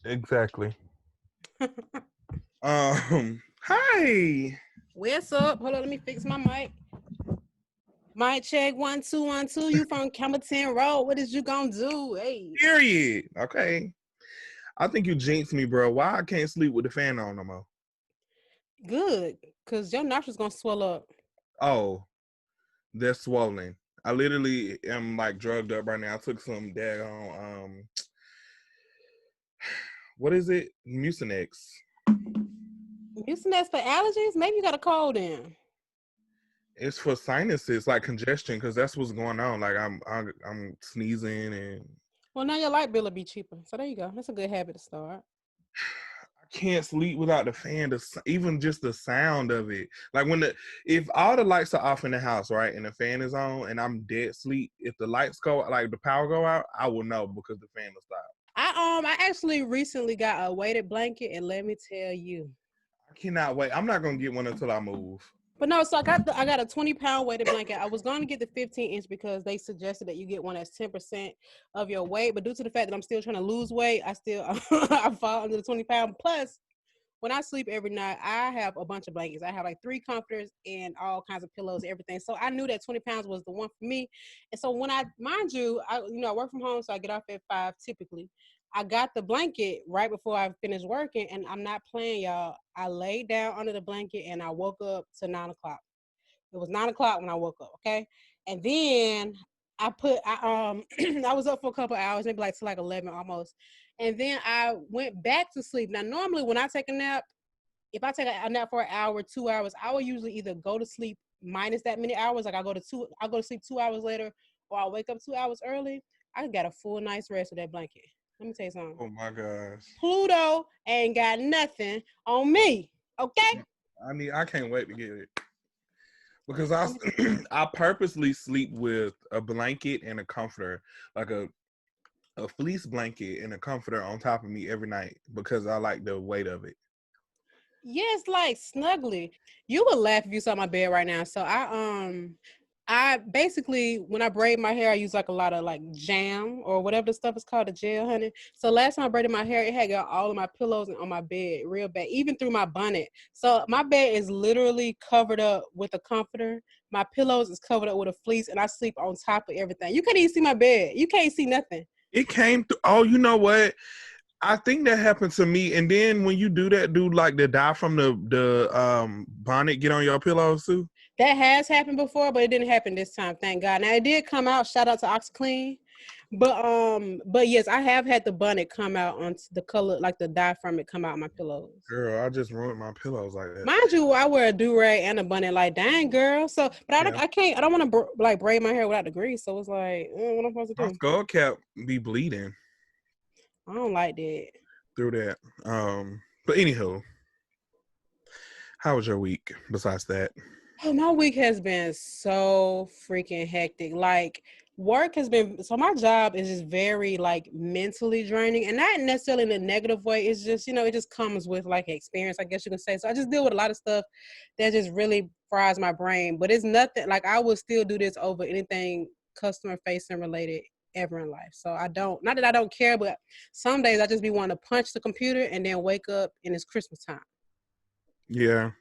Exactly. Hi. What's up? Hold on, let me fix my mic. Mic check 1 2 1 2. You from Campbellton Road? What is you gonna do? Hey, Period. Okay. I think you jinxed me, bro. Why I can't sleep with the fan on no more? good, cause your nostrils gonna swell up. Oh, they're swollen. I literally am like drugged up right now. I took some daggone what is it? Mucinex. Mucinex for allergies? Maybe you got a cold in. It's for sinuses, like congestion, because that's what's going on. Like I'm sneezing and Well, now your light bill will be cheaper. So there you go. That's a good habit to start. I can't sleep without the fan. Even just the sound of it. Like if all the lights are off in the house, right, and the fan is on, and I'm dead sleep. If the lights go, like the power go out, I will know because the fan will stop. I actually recently got a weighted blanket, and let me tell you. I cannot wait. I'm not gonna get one until I move. But no, so I got a 20-pound weighted blanket. I was going to get the 15-inch because they suggested that you get one that's 10% of your weight. But due to the fact that I'm still trying to lose weight, I fall under the 20-pound. Plus, when I sleep every night, I have a bunch of blankets. I have like 3 comforters and all kinds of pillows, everything. So I knew that 20 pounds was the one for me. And so when I work from home, so I get off at 5 typically. I got the blanket right before I finished working, and I'm not playing, y'all. I laid down under the blanket and I woke up to 9 o'clock. It was 9 o'clock when I woke up, okay? And then I I was up for a couple hours, maybe like to like 11 almost. And then I went back to sleep. Now, normally when I take a nap, if I take a nap for an hour, 2 hours, I will usually either go to sleep minus that many hours. Like I'll go to sleep 2 hours later, or I'll wake up 2 hours early. I got a full night's rest with that blanket. Let me tell you something. Oh my gosh. Pluto ain't got nothing on me. Okay? I can't wait to get it. Because I purposely sleep with a blanket and a comforter, like a fleece blanket and a comforter on top of me every night because I like the weight of it. Yes, like snuggly. You would laugh if you saw my bed right now. So I basically, when I braid my hair, I use like a lot of like jam or whatever the stuff is called, the gel, honey. So last time I braided my hair, it had got all of my pillows on my bed real bad, even through my bonnet. So my bed is literally covered up with a comforter. My pillows is covered up with a fleece, and I sleep on top of everything. You can't even see my bed. You can't see nothing. It came through. Oh, you know what? I think that happened to me. And then when you do that, do like the dye from the bonnet get on your pillows too? That has happened before, but it didn't happen this time, thank God. Now it did come out. Shout out to OxyClean. But yes, I have had the bonnet come out on the color, like the dye from it come out on my pillows. Girl, I just ruined my pillows like that. Mind you, I wear a do-rag and a bonnet, like dang girl. So, but I don't want to like braid my hair without the grease. So it's like, what am I supposed to My do? skull cap be bleeding I don't like that. through that. But anywho, how was your week besides that? Oh, my week has been so freaking hectic. Like work has been, so my job is just very like mentally draining, and not necessarily in a negative way. It's just, it just comes with like experience, I guess you can say. So I just deal with a lot of stuff that just really fries my brain, but it's nothing like I would still do this over anything customer facing related ever in life. So not that I don't care, but some days I just be wanting to punch the computer and then wake up and it's Christmas time. Yeah.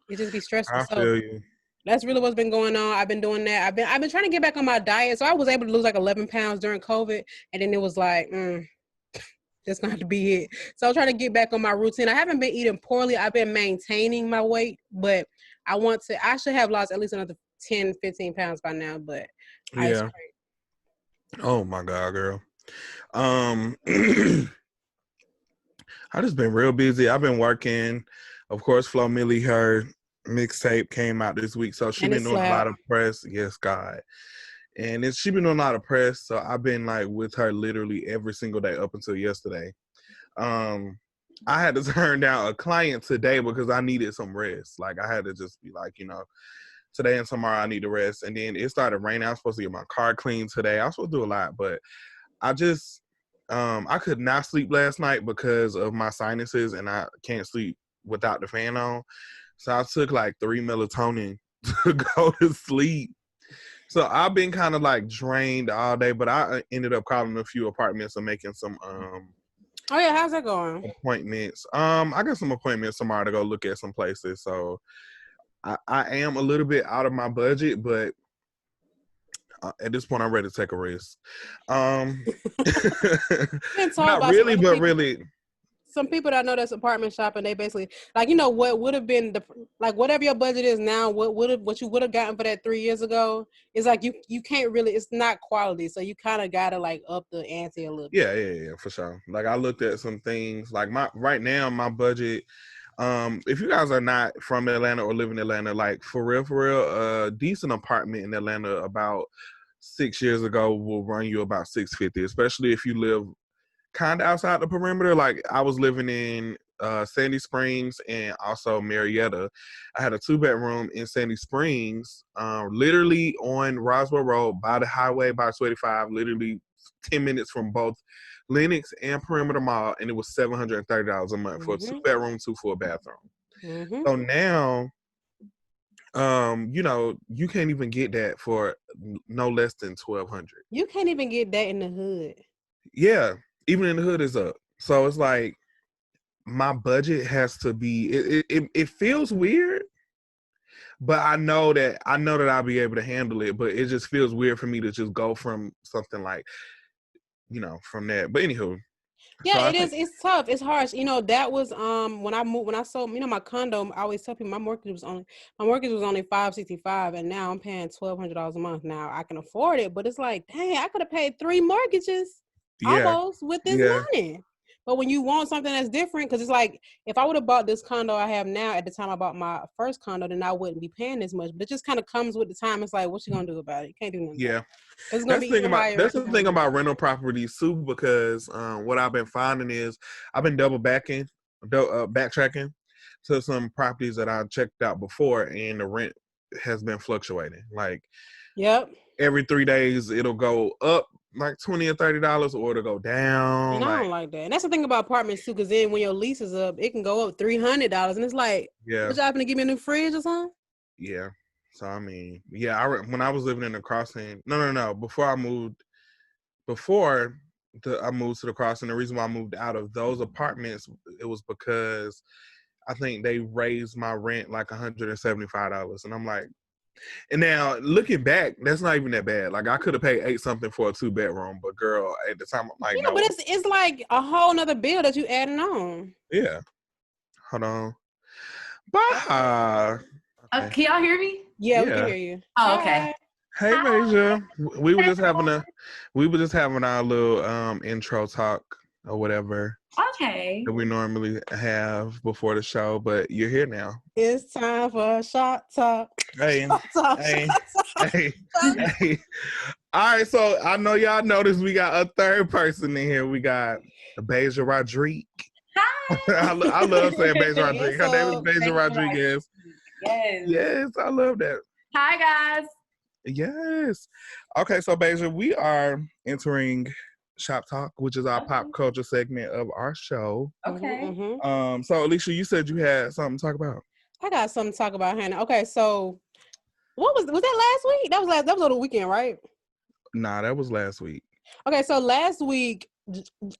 It just be stressful. I So feel you. that's really what's been going on. I've been doing that. I've been trying to get back on my diet. So I was able to lose like 11 pounds during COVID. And then it was like, that's going to have to be it. So I'm trying to get back on my routine. I haven't been eating poorly. I've been maintaining my weight, but I should have lost at least another 10, 15 pounds by now, but Yeah. Oh my God, girl. I just been real busy. I've been working. Of course, Flo Millie, her mixtape came out this week, so she been doing a lot of press. Yes, God. And she been doing a lot of press, so I've been like with her literally every single day up until yesterday. I had to turn down a client today because I needed some rest. Like I had to just be like, today and tomorrow I need to rest. And then it started raining. I was supposed to get my car cleaned today. I was supposed to do a lot, but I just I could not sleep last night because of my sinuses, and I can't sleep without the fan on. So I took like 3 melatonin to go to sleep. So I've been kind of like drained all day, but I ended up calling a few apartments and making some Oh yeah, how's that going? Appointments. I got some appointments tomorrow to go look at some places. So I am a little bit out of my budget, but at this point, I'm ready to take a risk. Been told Not by some really, other but people. really. Some people that I know that's apartment shopping, they basically like, you know, what would have been the like whatever your budget is now, what you would have gotten for that 3 years ago is like you can't really, it's not quality, so you kind of gotta like up the ante a little bit. Yeah, for sure. Like I looked at some things. Like right now, my budget. If you guys are not from Atlanta or live in Atlanta, like for real, a decent apartment in Atlanta about 6 years ago will run you about $650, especially if you live kind of outside the perimeter. Like I was living in Sandy Springs and also Marietta. I had a 2-bedroom in Sandy Springs, literally on Roswell Road by the highway by 285, literally 10 minutes from both Lenox and Perimeter Mall, and it was $730 a month for a 2-bedroom, 2 full bathroom. So now, you know, you can't even get that for no less than $1,200. You can't even get that in the hood. Yeah, even in the hood is up. So it's like my budget has to be. It feels weird, but I know that I'll be able to handle it. But it just feels weird for me to just go from something like, you know, from that. But anywho. Yeah, so it is. It's tough. It's harsh. You know, that was when I moved, when I sold, you know, my condo. I always tell people my mortgage was only $565, and now I'm paying $1,200 a month. Now I can afford it, but it's like, dang, I could have paid 3 mortgages almost with this money. But when you want something that's different, because it's like, if I would have bought this condo I have now at the time I bought my first condo, then I wouldn't be paying this much. But it just kind of comes with the time. It's like, what you gonna do about it? You can't do nothing. Yeah. It's gonna be higher. That's the thing about rental properties too, because what I've been finding is I've been backtracking to some properties that I checked out before, and the rent has been fluctuating. Like, every 3 days it'll go up like $20 or $30, or it'll go down. And I don't like that. And that's the thing about apartments too, because then when your lease is up, it can go up $300, and it's like, what y'all gonna give me a new fridge or something? Yeah. So I mean, when I was living in the Crossing, before I moved to the Crossing, the reason why I moved out of those apartments, it was because I think they raised my rent like $175, and I'm like, and now looking back, that's not even that bad. Like I could have paid $8 something for a 2-bedroom, but girl, at the time I'm like, no. But it's like a whole nother bill that you adding on. Yeah. Hold on. Bahja. Okay. Can y'all hear me? Yeah, we can hear you. Oh, okay. Hey, Bahja. We were just having our little intro talk or whatever. Okay. That we normally have before the show, but you're here now. It's time for shot talk. Hey. All right, so I know y'all noticed we got a third person in here. We got Bahja Rodriguez. Hi. I love saying Bahja Rodriguez. Her name is Bahja Rodriguez. Yes, I love that. Hi, guys. Yes. Okay, so Bahja, we are entering Shop Talk, which is our pop culture segment of our show. Okay. So Alicia, you said you had something to talk about. I got something to talk about, Hannah. Okay, so what was that last week? That was on the weekend, right? Nah, that was last week. Okay, so last week,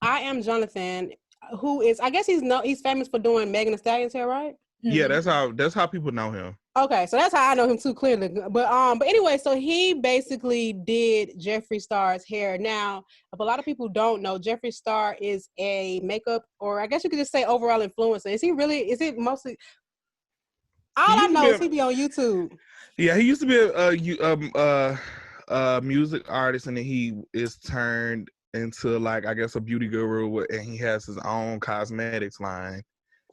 I Am Jonathan, who is, I guess he's famous for doing Megan Thee Stallion's hair, right? Yeah, that's how people know him. Okay, so that's how I know him too clearly. But anyway, so he basically did Jeffree Star's hair. Now, if a lot of people don't know, Jeffree Star is a makeup, or I guess you could just say overall influencer. Is it mostly? All I know is he be on YouTube. Yeah, he used to be a music artist, and then he is turned into, like, I guess, a beauty guru, and he has his own cosmetics line.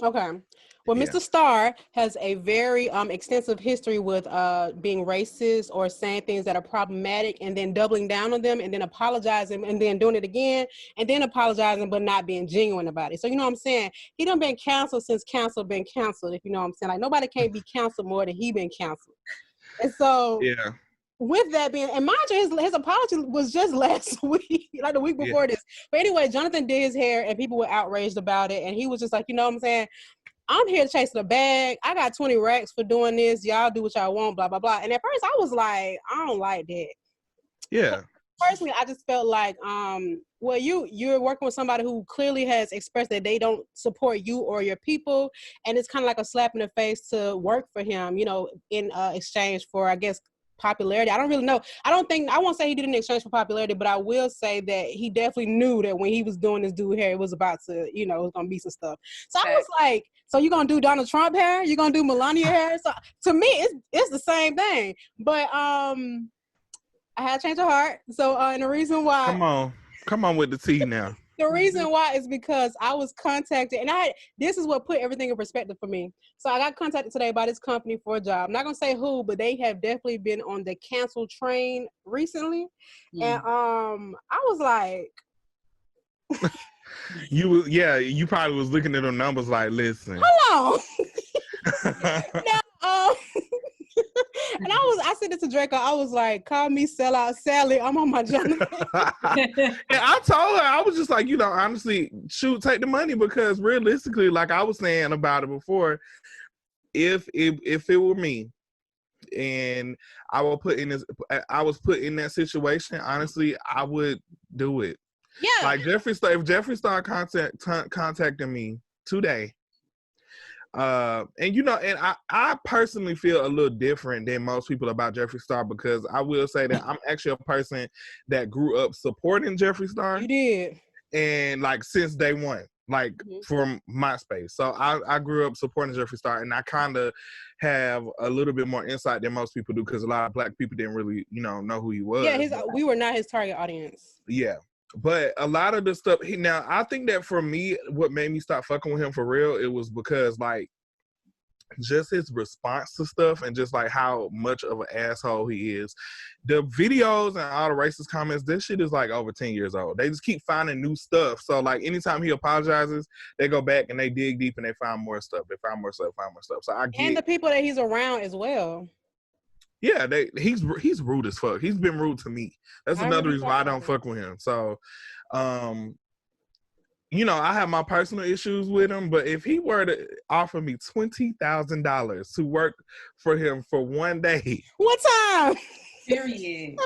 Okay. Well, Mr. Star has a very extensive history with being racist or saying things that are problematic and then doubling down on them and then apologizing and then doing it again and then apologizing but not being genuine about it. So, you know what I'm saying? He done been canceled since canceled been canceled, if you know what I'm saying. Like, nobody can't be canceled more than he been canceled. And so, with that being, and mind you, his apology was just last week, like the week before this. But anyway, Jonathan did his hair and people were outraged about it. And he was just like, you know what I'm saying? I'm here chasing a bag. I got 20 racks for doing this. Y'all do what y'all want, blah, blah, blah. And at first I was like, I don't like that. Yeah. Personally, I just felt like well, you're working with somebody who clearly has expressed that they don't support you or your people, and it's kind of like a slap in the face to work for him, you know, in exchange for, I guess, popularity. I don't really know. I won't say he did it in exchange for popularity, but I will say that he definitely knew that when he was doing this dude hair, it was about to, you know, it was gonna be some stuff. So I was like, so you're gonna do Donald Trump hair? You're gonna do Melania hair? So to me, it's the same thing. But I had a change of heart. So and the reason why, come on with the tea now. The reason why is because I was contacted, and this is what put everything in perspective for me. So I got contacted today by this company for a job. I'm not gonna say who, but they have definitely been on the cancel train recently. And I was like, you probably was looking at the numbers like, listen. Hold on. Now, and I said this to Draco. I was like, call me sellout Sally. I'm on my journey. And I told her, I was just like, you know, honestly, shoot, take the money, because realistically, like I was saying about it before, if it were me and I was put in that situation, honestly, I would do it. Yeah. Like Jeffree Star contacted me today. And you know, and I personally feel a little different than most people about Jeffree Star, because I will say that I'm actually a person that grew up supporting Jeffree Star. You did. And like since day one, like from MySpace. So I grew up supporting Jeffree Star, and I kind of have a little bit more insight than most people do, because a lot of black people didn't really, you know who he was. Yeah, we were not his target audience. Yeah. But a lot of the stuff, now I think that for me, what made me stop fucking with him for real, it was because like just his response to stuff and just like how much of an asshole he is. The videos and all the racist comments, this shit is like over 10 years old. They just keep finding new stuff. So like anytime he apologizes, they go back and they dig deep and they find more stuff. They find more stuff. So I get, and the people that he's around as well. Yeah, he's rude as fuck. He's been rude to me. That's another reason why I don't fuck with him. So, you know, I have my personal issues with him, but if he were to offer me $20,000 to work for him for one day, what time? Period.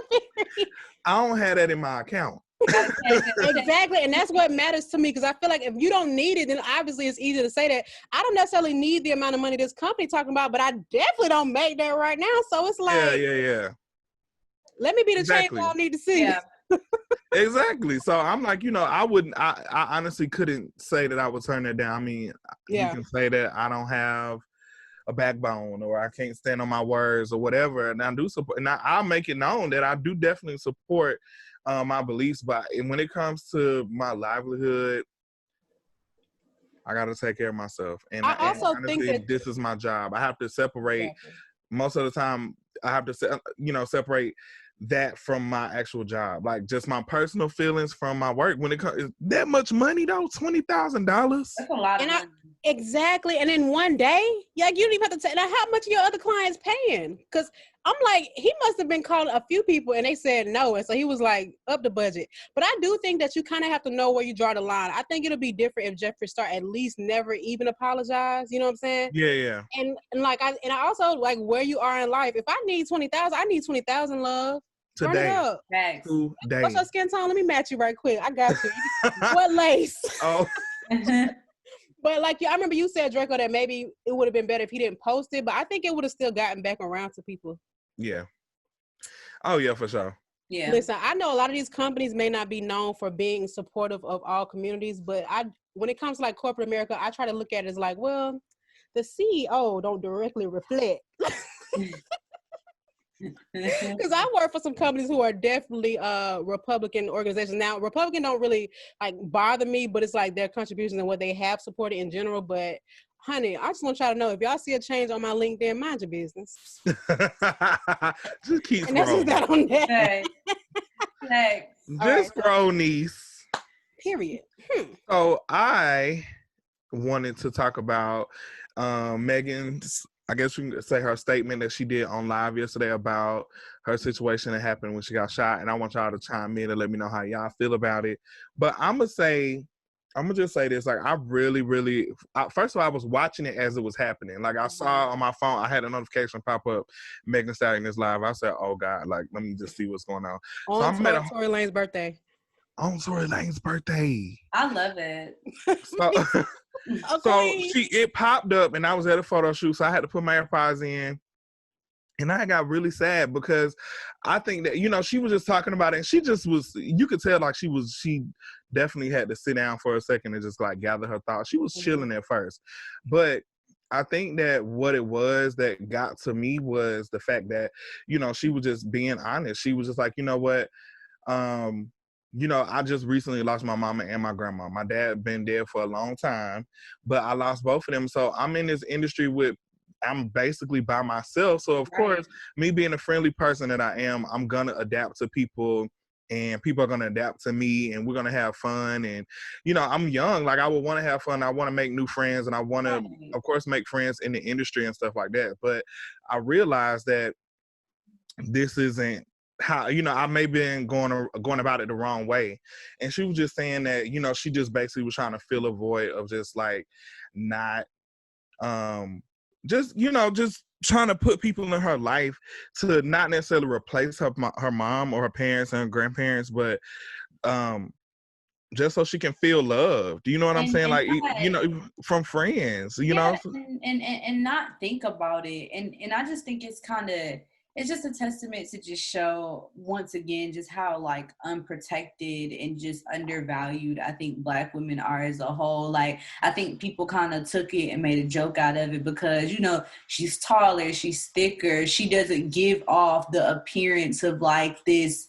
I don't have that in my account. Exactly, and that's what matters to me, because I feel like if you don't need it, then obviously it's easy to say that. I don't necessarily need the amount of money this company talking about, but I definitely don't make that right now. So it's like, yeah. Let me be the change I need to see. Yeah. Exactly. So I'm like, you know, I honestly couldn't say that I would turn that down. I mean, you can say that I don't have a backbone or I can't stand on my words or whatever, and I do support, and I'll make it known that I do definitely support my beliefs, but when it comes to my livelihood, I got to take care of myself. And I also think that this is my job. I have to separate. Most of the time, I have to, separate that from my actual job, like just my personal feelings from my work. When it comes that much money though, $20,000. That's a lot of money. Exactly. And in one day, like you don't even have to now how much are your other clients paying? Because I'm like, he must have been calling a few people and they said no. And so he was like, up the budget. But I do think that you kind of have to know where you draw the line. I think it'll be different if Jeffree Star at least never even apologized. You know what I'm saying? Yeah. And I also like where you are in life. If I need 20,000, I need 20,000, love. Today. Today. What's your skin tone? Let me match you right quick. I got you. What lace? Oh. But like, I remember you said, Draco, that maybe it would have been better if he didn't post it, but I think it would have still gotten back around to people. Yeah. Oh, yeah, for sure. Yeah. Listen, I know a lot of these companies may not be known for being supportive of all communities, but when it comes to like corporate America, I try to look at it as like, well, the CEO don't directly reflect. Because I work for some companies who are definitely Republican organizations. Now, Republican don't really like bother me, but it's like their contributions and what they have supported in general. But honey, I just want y'all to know, if y'all see a change on my LinkedIn, mind your business. Just keep and scrolling. That's on that. Next. Just scroll, niece. Period. So I wanted to talk about Megan's, I guess we can say, her statement that she did on live yesterday about her situation that happened when she got shot. And I want y'all to chime in and let me know how y'all feel about it. But I'm going to just say this. Like, I really, really, first of all, I was watching it as it was happening. Like, I saw on my phone, I had a notification pop up, Megan Stallion is live. I said, oh God, like, let me just see what's going on. On Tory Lane's birthday. on Tory Lane's birthday. I love it. So it popped up, and I was at a photo shoot, so I had to put my AirPods in. And I got really sad because I think that, you know, she was just talking about it, and she just was, you could tell like she definitely had to sit down for a second and just like gather her thoughts. She was chilling at first. But I think that what it was that got to me was the fact that, you know, she was just being honest. She was just like, you know what, you know, I just recently lost my mama and my grandma. My dad been dead for a long time, but I lost both of them. So I'm in this industry I'm basically by myself. So of course, me being a friendly person that I am, I'm going to adapt to people, and people are going to adapt to me, and we're going to have fun. And, you know, I'm young. Like, I would want to have fun. I want to make new friends, and I want to, of course, make friends in the industry and stuff like that. But I realized that this isn't how, you know, I may have been going about it the wrong way. And she was just saying that, you know, she just basically was trying to fill a void of just like not, just, you know, just trying to put people in her life to not necessarily replace her mom or her parents and her grandparents, but just so she can feel loved. Do you know what I'm saying? Like, you know, from friends, you know? And not think about it. And I just think it's just a testament to just show, once again, just how, like, unprotected and just undervalued I think Black women are as a whole. Like, I think people kind of took it and made a joke out of it because, you know, she's taller, she's thicker, she doesn't give off the appearance of, like, this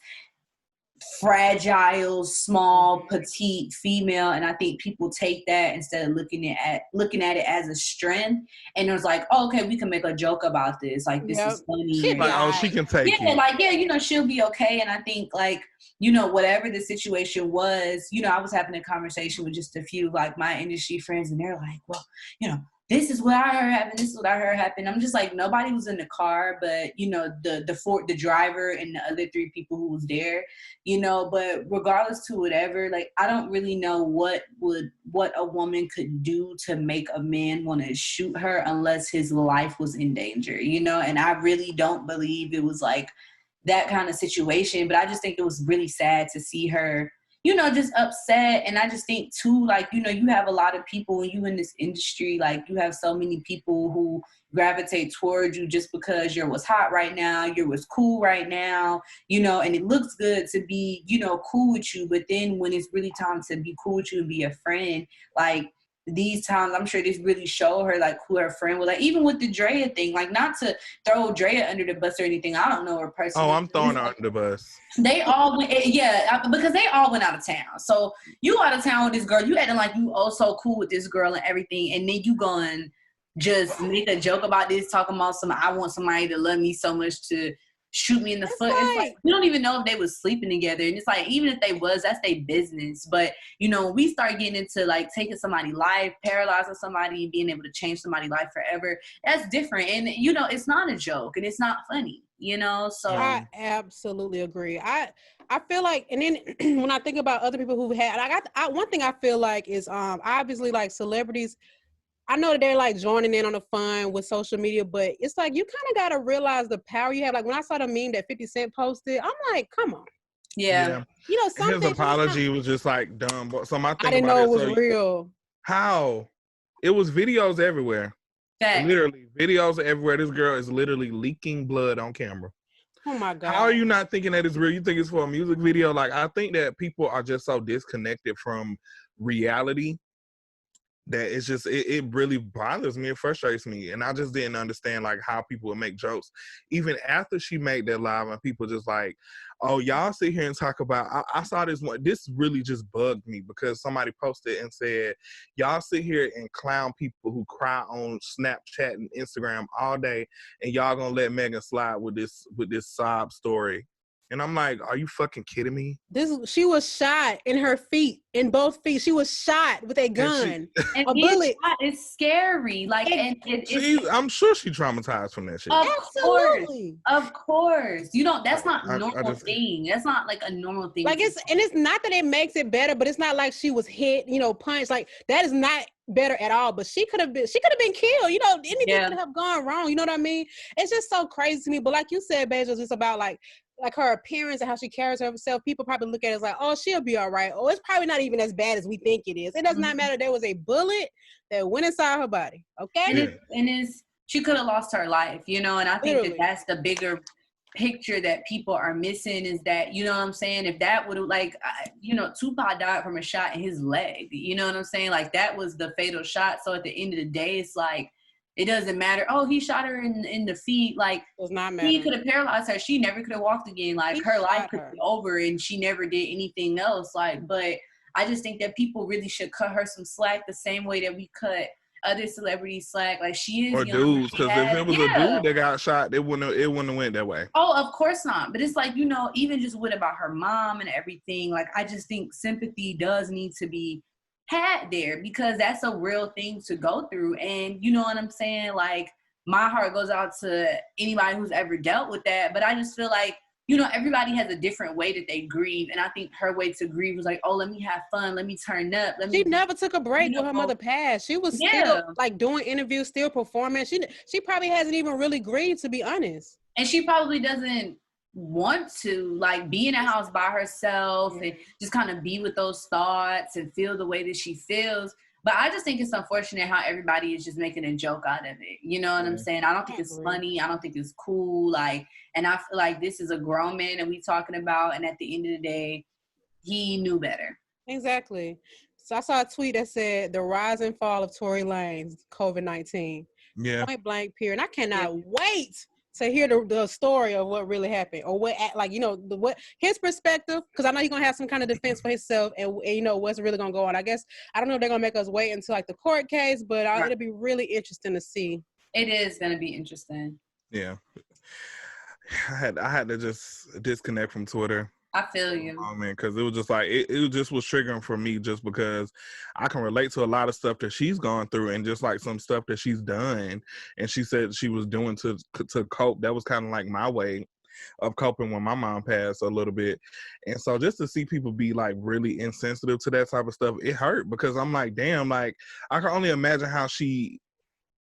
fragile, small, petite female. And I think people take that instead of looking at it as a strength, and it was like, oh, okay, we can make a joke about this, like, this is funny, like, oh, she can take it, like, yeah, you know, she'll be okay. And I think, like, you know, whatever the situation was, you know, I was having a conversation with just a few, like, my industry friends, and they're like, well, you know, this is what I heard happen. This is what I heard happen. I'm just like, nobody was in the car, but, you know, the driver and the other 3 people who was there, you know. But regardless to whatever, like, I don't really know what a woman could do to make a man want to shoot her unless his life was in danger, you know. And I really don't believe it was like that kind of situation. But I just think it was really sad to see her, you know, just upset. And I just think too, like, you know, you have a lot of people when you in this industry, like, you have so many people who gravitate towards you just because you're what's hot right now, you're what's cool right now, you know, and it looks good to be, you know, cool with you. But then when it's really time to be cool with you and be a friend, like, these times, I'm sure this really showed her, like, who her friend was. Like, even with the Drea thing, like, not to throw Drea under the bus or anything. I don't know her personally. Oh, I'm throwing her under the bus. They all went, because they all went out of town. So you out of town with this girl, you acting like you oh so cool with this girl and everything, and then you going just make a joke about this, talking about I want somebody to love me so much to shoot me in the foot. Right. It's like, we don't even know if they was sleeping together. And it's like, even if they was, that's their business. But, you know, when we start getting into, like, taking somebody's life, paralyzing somebody, being able to change somebody's life forever, that's different. And, you know, it's not a joke and it's not funny, you know? So I absolutely agree. I feel like, and then when I think about other people who've had, one thing I feel like is obviously, like, celebrities, I know that they're, like, joining in on the fun with social media, but it's like, you kind of got to realize the power you have. Like, when I saw the meme that 50 Cent posted, I'm like, come on. Yeah. You know, something. His apology was just like dumb. So my thing I didn't know it was real. How? It was videos everywhere. Literally, videos everywhere. This girl is literally leaking blood on camera. Oh my God. How are you not thinking that it's real? You think it's for a music video? Like, I think that people are just so disconnected from reality that it's just, it really bothers me. It frustrates me. And I just didn't understand, like, how people would make jokes. Even after she made that live and people just like, oh, y'all sit here and talk about, I saw this one, this really just bugged me because somebody posted and said, y'all sit here and clown people who cry on Snapchat and Instagram all day, and y'all gonna let Megan slide with this sob story. And I'm like, are you fucking kidding me? She was shot in her feet, in both feet. She was shot with a gun, a bullet. It's scary. Like, I'm sure she traumatized from that shit. Absolutely. Of course. You don't. That's not a normal thing. That's not like a normal thing. Like, it's not that it makes it better, but it's not like she was hit, you know, punched. Like, that is not better at all. But she could have been killed. You know, anything could have gone wrong. You know what I mean? It's just so crazy to me. But like you said, Bahja, it's about, like, like her appearance and how she carries herself, people probably look at it as like, oh, she'll be all right. Oh, it's probably not even as bad as we think it is. It does not matter. There was a bullet that went inside her body. Okay. And she could have lost her life, you know, and I think that that's the bigger picture that people are missing is that, you know what I'm saying? If that would have, like, you know, Tupac died from a shot in his leg, you know what I'm saying? Like, that was the fatal shot. So at the end of the day, it's like, it doesn't matter. Oh, he shot her in the feet. Like, does not matter. He could have paralyzed her. She never could have walked again. Like, her life could be over and she never did anything else. Like, but I just think that people really should cut her some slack the same way that we cut other celebrities slack. Like, she is or young, dudes, because if it was a dude that got shot, it wouldn't have went that way. Oh, of course not. But it's like, you know, even just what about her mom and everything, like, I just think sympathy does need to be had there, because that's a real thing to go through. And you know what I'm saying? Like, my heart goes out to anybody who's ever dealt with that. But I just feel like, you know, everybody has a different way that they grieve. And I think her way to grieve was like, oh, let me have fun. Let me turn up. She never took a break when her mother passed. She was still like doing interviews, still performing. She probably hasn't even really grieved, to be honest. And she probably doesn't want to, like, be in a house by herself and just kind of be with those thoughts and feel the way that she feels. But I just think it's unfortunate how everybody is just making a joke out of it. You know what I'm saying? I don't think it's funny. I don't think it's cool. Like, and I feel like this is a grown man that we talking about. And at the end of the day, he knew better. Exactly. So I saw a tweet that said the rise and fall of Tory Lanez, COVID-19. Yeah. Point blank period. And I cannot wait to hear the story of what really happened, or what, like, you know, what his perspective, because I know he's gonna have some kind of defense for himself, and you know what's really gonna go on. I guess I don't know if they're gonna make us wait until like the court case, but it'll be really interesting to see. It is gonna be interesting. Yeah, I had to just disconnect from Twitter. I feel you. Oh man, because it was just like it just was triggering for me, just because I can relate to a lot of stuff that she's gone through, and just like some stuff that she's done, and she said she was doing to cope. That was kind of like my way of coping when my mom passed a little bit. And so just to see people be like really insensitive to that type of stuff, it hurt, because I'm like, damn, like I can only imagine how she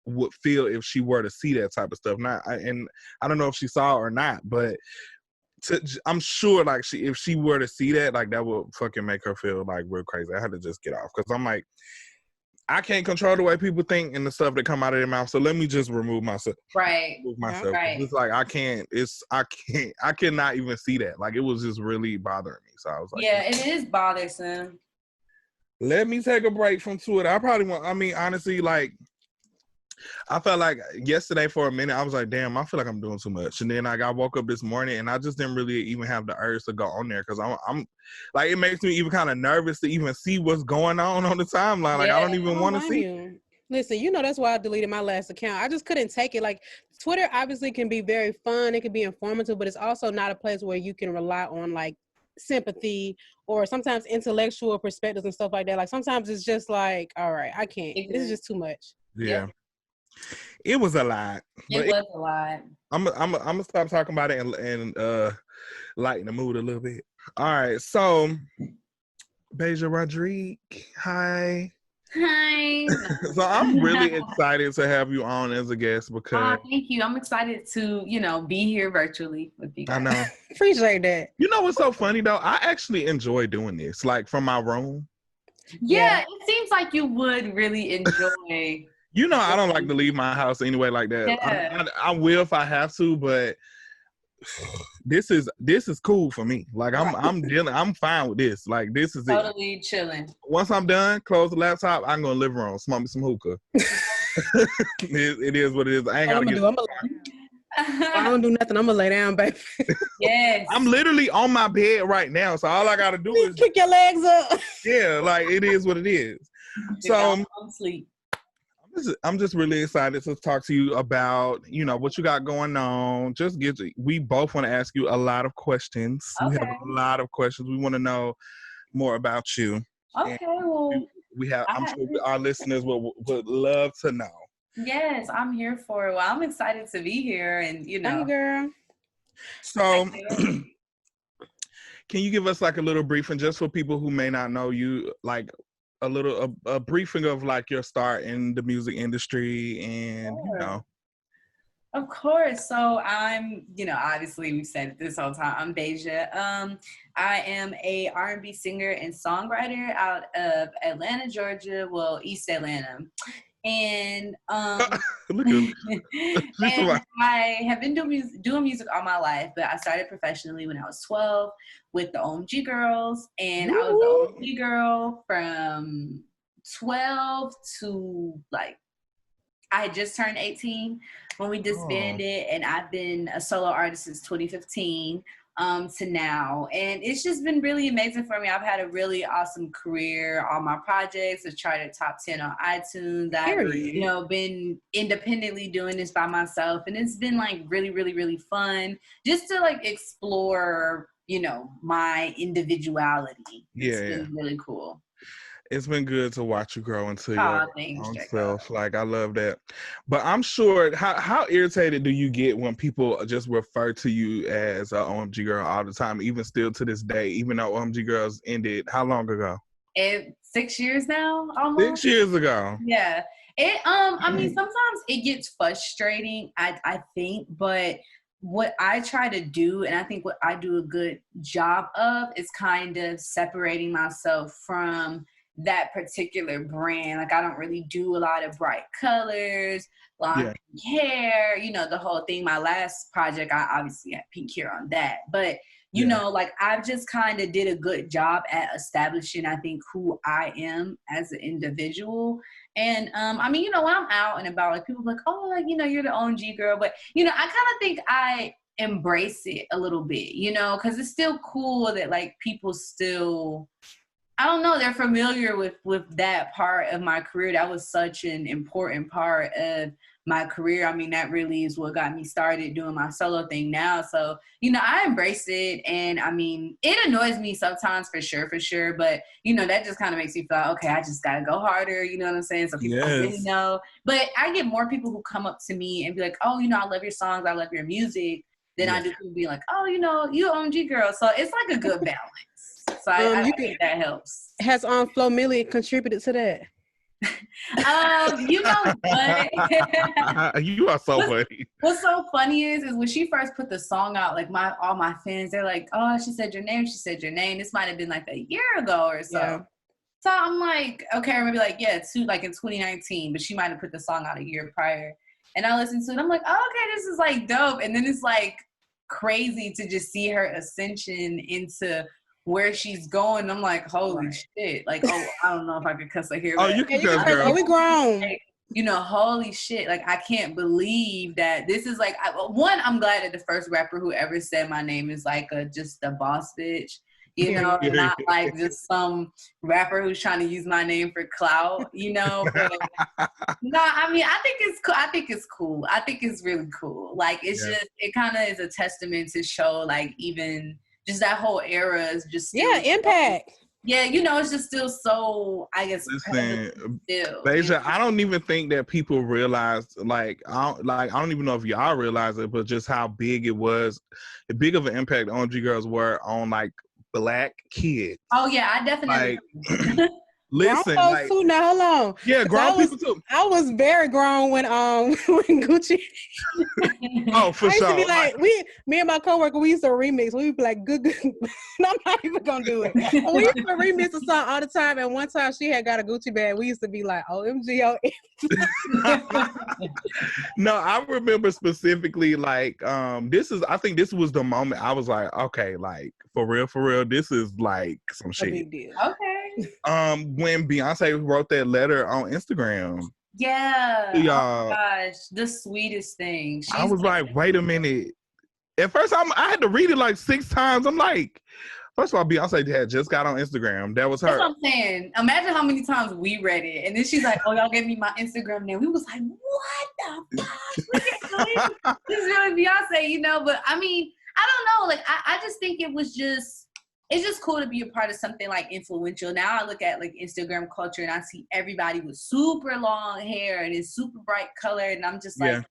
would feel if she were to see that type of stuff. And I don't know if she saw it or not, but I'm sure, like, if she were to see that, like, that would fucking make her feel like real crazy. I had to just get off, because I'm like, I can't control the way people think and the stuff that come out of their mouth. So let me just remove myself. Right. It's like I cannot even see that. Like, it was just really bothering me. So I was like, yeah, it is bothersome. Let me take a break from Twitter. Honestly, like, I felt like yesterday for a minute, I was like, damn, I feel like I'm doing too much. And then I woke up this morning and I just didn't really even have the urge to go on there, because I'm like, it makes me even kind of nervous to even see what's going on the timeline. Like, I don't even want to see it. Listen, you know, that's why I deleted my last account. I just couldn't take it. Like, Twitter obviously can be very fun. It can be informative, but it's also not a place where you can rely on, like, sympathy or sometimes intellectual perspectives and stuff like that. Like, sometimes it's just like, all right, I can't. This is just too much. Yeah. It was a lot. It was a lot. I'm gonna stop talking about it and lighten the mood a little bit. All right, so Bahja Rodriguez, hi. Hi. So I'm really excited to have you on as a guest, because thank you. I'm excited to, you know, be here virtually with you guys. I know. Appreciate that. You know what's so funny though? I actually enjoy doing this, like, from my room. Yeah, it seems like you would really enjoy. You know, I don't like to leave my house anyway like that. Yeah. I will if I have to, but this is cool for me. Like, I'm fine with this. Like, this is totally chilling. Once I'm done, close the laptop, I'm gonna live room, smoke me some hookah. It is what it is. I ain't gotta get. I don't do nothing. I'm gonna lay down, baby. Yes. I'm literally on my bed right now, so all I gotta do is kick your legs up. Yeah, like, it is what it is. So I'm sleep. I'm just really excited to talk to you about, you know, what you got going on. We both want to ask you a lot of questions. Okay. We have a lot of questions. We want to know more about you. Okay, well, I'm sure our listeners would love to know. Yes, I'm here for it. Well, I'm excited to be here, and, you know. Hey, girl. So, can you give us like a little briefing, just for people who may not know you, like a briefing of like your start in the music industry, and you know. Of course. So I'm, obviously we've said it this whole time. I'm Bahja. I am a R&B singer and songwriter out of Atlanta, Georgia. Well, East Atlanta. And and I have been doing music all my life, but I started professionally when I was 12 with the OMG Girlz, and I was the OMG girl from 12 to like I had just turned 18 when we disbanded, and I've been a solo artist since 2015 to now. And it's just been really amazing for me. I've had a really awesome career. All my projects have charted top 10 on iTunes. I've, been independently doing this by myself. And it's been like really, really, really fun just to like explore, my individuality. It's been really cool. It's been good to watch you grow into your own self. Like, I love that. But I'm sure, how irritated do you get when people just refer to you as an OMG girl all the time, even still to this day, even though OMG Girlz ended how long ago? 6 years now, almost. 6 years ago. Yeah. I mean, sometimes it gets frustrating, I think, but what I try to do, and I think what I do a good job of, is kind of separating myself from that particular brand. Like, I don't really do a lot of bright colors, long hair, the whole thing. My last project, I obviously had pink hair on that, but like, I've just kind of did a good job at establishing, I think, who I am as an individual. And I mean, when I'm out and about, like, people are like, oh, like, you're the OMG girl, but I kind of think I embrace it a little bit, because it's still cool that like people still, I don't know, they're familiar with that part of my career. That was such an important part of my career. I mean, that really is what got me started doing my solo thing now. So, I embrace it. And I mean, it annoys me sometimes for sure. But, that just kind of makes me feel like, okay, I just got to go harder. You know what I'm saying? So people really know. But I get more people who come up to me and be like, oh, I love your songs. I love your music. Then I do people be like, oh, you OMG girl. So it's like a good balance. So I think that helps. Has Flo Milli contributed to that? You know what? You are so funny. What's so funny is when she first put the song out, like all my fans, they're like, oh, she said your name. This might have been like a year ago or so. Yeah. So I'm like, okay, or maybe like, like in 2019, but she might have put the song out a year prior. And I listened to it. I'm like, oh, okay, this is like dope. And then it's like crazy to just see her ascension into where she's going. I'm like, holy shit. Like, oh, I don't know if I could cuss her here. Oh, you can cuss, girl. Oh, we grown. Like, holy shit. Like, I can't believe that this is like, I'm glad that the first rapper who ever said my name is like just a boss bitch. Not like just some rapper who's trying to use my name for clout, But, no, I mean, I think it's cool. I think it's really cool. Like, it's just, it kind of is a testament to show, like, even just that whole era is just impact. It's just still so, I guess. Listen, Bahja, I don't even think that people realize, like, I don't even know if y'all realize it, but just how big it was, the big of an impact OMG Girlz were on like Black kids. Oh yeah, I definitely. Like, listen, grown folks too. Now hold on. Yeah, grown people too. I was very grown when when Gucci. Oh, for sure. I used to be like, me and my coworker, we used to remix. We would be like, good. I'm not even gonna do it. But we used to remix a song all the time. And one time she had got a Gucci bag. We used to be like, OMG. No, I remember specifically like I think this was the moment I was like, okay, like for real, this is like some shit. Big deal. Okay. When Beyonce wrote that letter on Instagram. Yeah. Oh my gosh, the sweetest thing. I was like, wait a minute. At first, I had to read it like 6 times. I'm like, first of all, Beyonce had just got on Instagram. That was her. That's what I'm saying. Imagine how many times we read it. And then she's like, oh, y'all gave me my Instagram name. We was like, what the fuck? This is really Beyonce, But I mean, I don't know. Like, I just think it's just cool to be a part of something like influential. Now I look at like Instagram culture and I see everybody with super long hair and it's super bright colored. And I'm just like,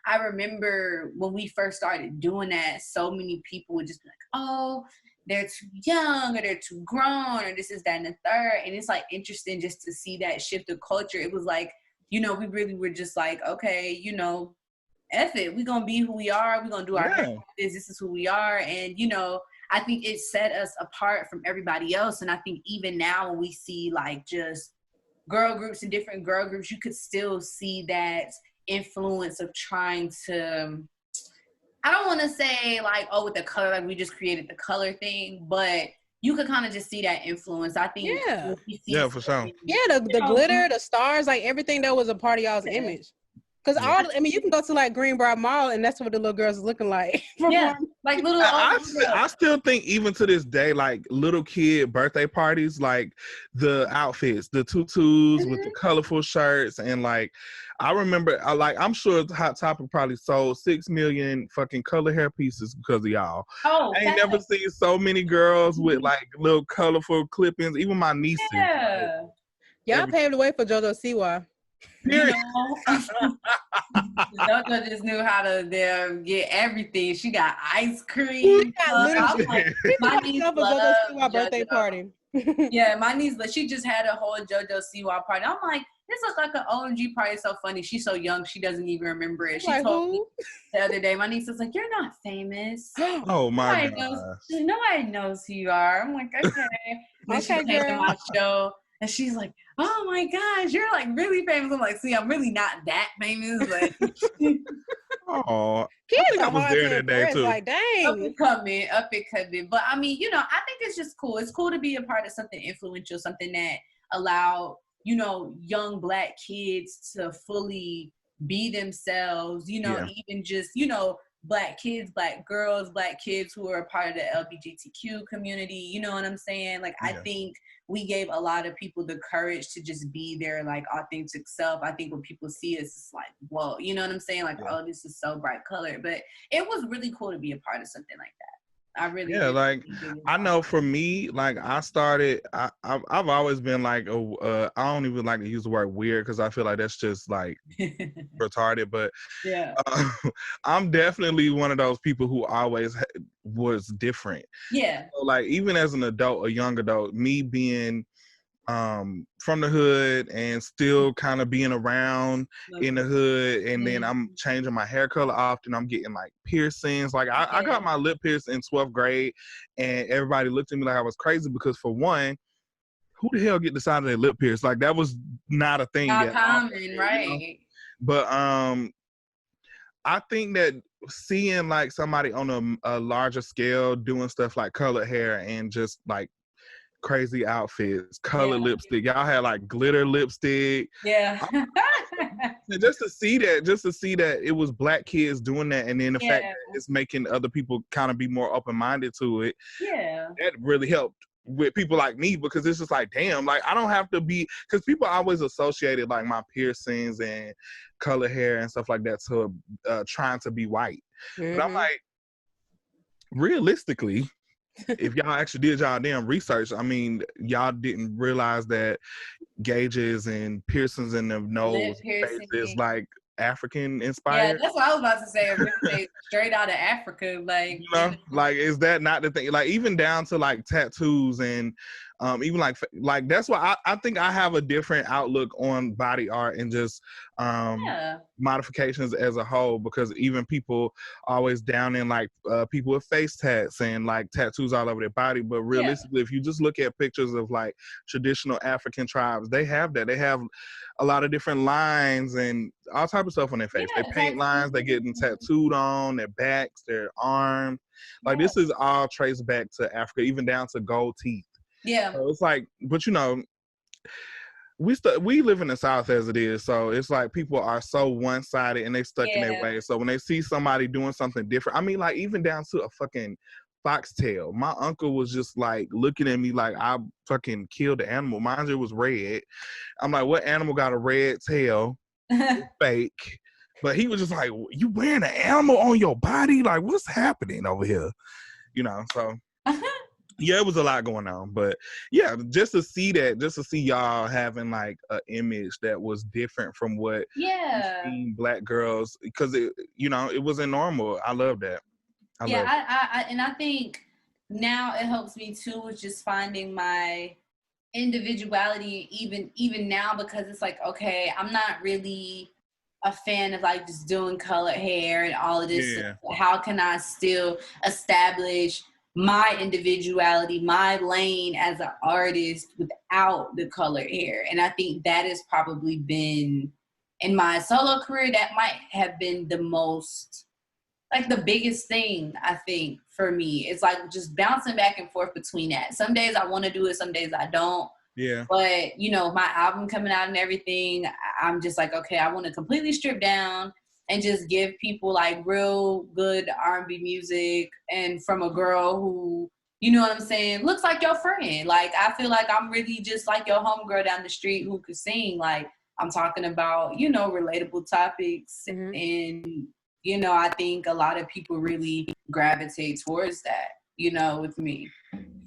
I remember when we first started doing that, so many people would just be like, oh, they're too young or they're too grown or this is that and the third. And it's like interesting just to see that shift of culture. It was like, we really were just like, okay, F it, we're gonna be who we are, we're gonna do our hair like this is who we are. And you know, I think it set us apart from everybody else. And I think even now when we see like just girl groups and different girl groups, you could still see that influence of trying to, I don't want to say like, oh, with the color, like we just created the color thing, but you could kind of just see that influence. I think. Yeah, for sure. Yeah, the glitter, the stars, like everything that was a part of y'all's image. Because I mean, you can go to like Greenbrier Mall, and that's what the little girls is looking like. Like little. I still think even to this day, like little kid birthday parties, like the outfits, the tutus with the colorful shirts, and like I remember, I'm sure Hot Topic probably sold 6 million fucking color hair pieces because of y'all. Oh, I ain't never seen so many girls with like little colorful clip-ins. Even my nieces. Yeah. Y'all paved the way for JoJo Siwa. You know, JoJo just knew how to get everything. She got ice cream. My niece loved JoJo Siwa birthday party. Yeah, my niece, she just had a whole JoJo Siwa party. I'm like, this looks like an OMG party. It's so funny. She's so young, she doesn't even remember it. She told me the other day, my niece was like, "You're not famous." Oh my God. Nobody knows who you are. I'm like, okay. Then she came to my show. And she's like, "Oh my gosh, you're like really famous." I'm like, "See, I'm really not that famous." But oh, kids I was there that day too. Like, dang, up and coming. But I mean, you know, I think it's just cool. It's cool to be a part of something influential, something that allow, you know, young Black kids to fully be themselves. You know, even just, you know, Black kids, Black girls, Black kids who are a part of the LGBTQ community. You know what I'm saying? Like, I think we gave a lot of people the courage to just be their like authentic self. I think when people see us, it's like, whoa, you know what I'm saying? Like, oh, this is so bright colored. But it was really cool to be a part of something like that. I really like I know for me, like I started, I've always been like I don't even like to use the word weird because I feel like that's just like retarded, but I'm definitely one of those people who always was different. So, like even as an adult, a young adult, me being from the hood and still kind of being around in the hood, and then I'm changing my hair color often. I'm getting like piercings. Like I got my lip pierced in 12th grade, and everybody looked at me like I was crazy because for one, who the hell get the side of their lip pierced? Like that was not a thing. Not common, right? You know? But I think that seeing like somebody on a larger scale doing stuff like colored hair and just like crazy outfits, colored lipstick. Y'all had like glitter lipstick. And just to see that it was Black kids doing that, and then the fact that it's making other people kind of be more open-minded to it. That really helped with people like me, because it's just like, damn, like I don't have to be, because people always associated like my piercings and color hair and stuff like that to trying to be white. But I'm like, realistically, if y'all actually did y'all damn research, I mean, y'all didn't realize that gauges and piercings in the nose is like African inspired. Yeah, that's what I was about to say. Straight out of Africa, like, you know, like is that not the thing? Like even down to like tattoos and even like that's why I think I have a different outlook on body art and just modifications as a whole, because even people always down in like people with face tats and like tattoos all over their body, but realistically if you just look at pictures of like traditional African tribes, they have that. They have a lot of different lines and all type of stuff on their face. They paint lines, they get them tattooed on their backs, their arms. Like this is all traced back to Africa, even down to gold teeth. So it's like, but you know, we live in the South as it is, so it's like people are so one-sided and they stuck in their way. So when they see somebody doing something different, I mean, like even down to a fucking foxtail, my uncle was just like looking at me like I fucking killed the animal. Mine was red. I'm like, what animal got a red tail? Fake. But he was just like, you wearing an animal on your body? Like, what's happening over here? You know, so yeah, it was a lot going on. But yeah, just to see y'all having like an image that was different from what seen Black girls, because it, you know, it wasn't normal. I love that. I think now it helps me too with just finding my individuality even now, because it's like, okay, I'm not really a fan of like just doing colored hair and all of this. Yeah. How can I still establish my individuality, my lane as an artist without the colored hair? And I think that has probably been, in my solo career, that might have been the most, like the biggest thing, I think, for me. It's like just bouncing back and forth between that. Some days I want to do it, some days I don't. Yeah. But, you know, my album coming out and everything, I'm just like, okay, I want to completely strip down and just give people like real good R&B music, and from a girl who, you know what I'm saying, looks like your friend. Like, I feel like I'm really just like your homegirl down the street who could sing. Like, I'm talking about, you know, relatable topics. Mm-hmm. And, you know, I think a lot of people really gravitate towards that, you know, with me.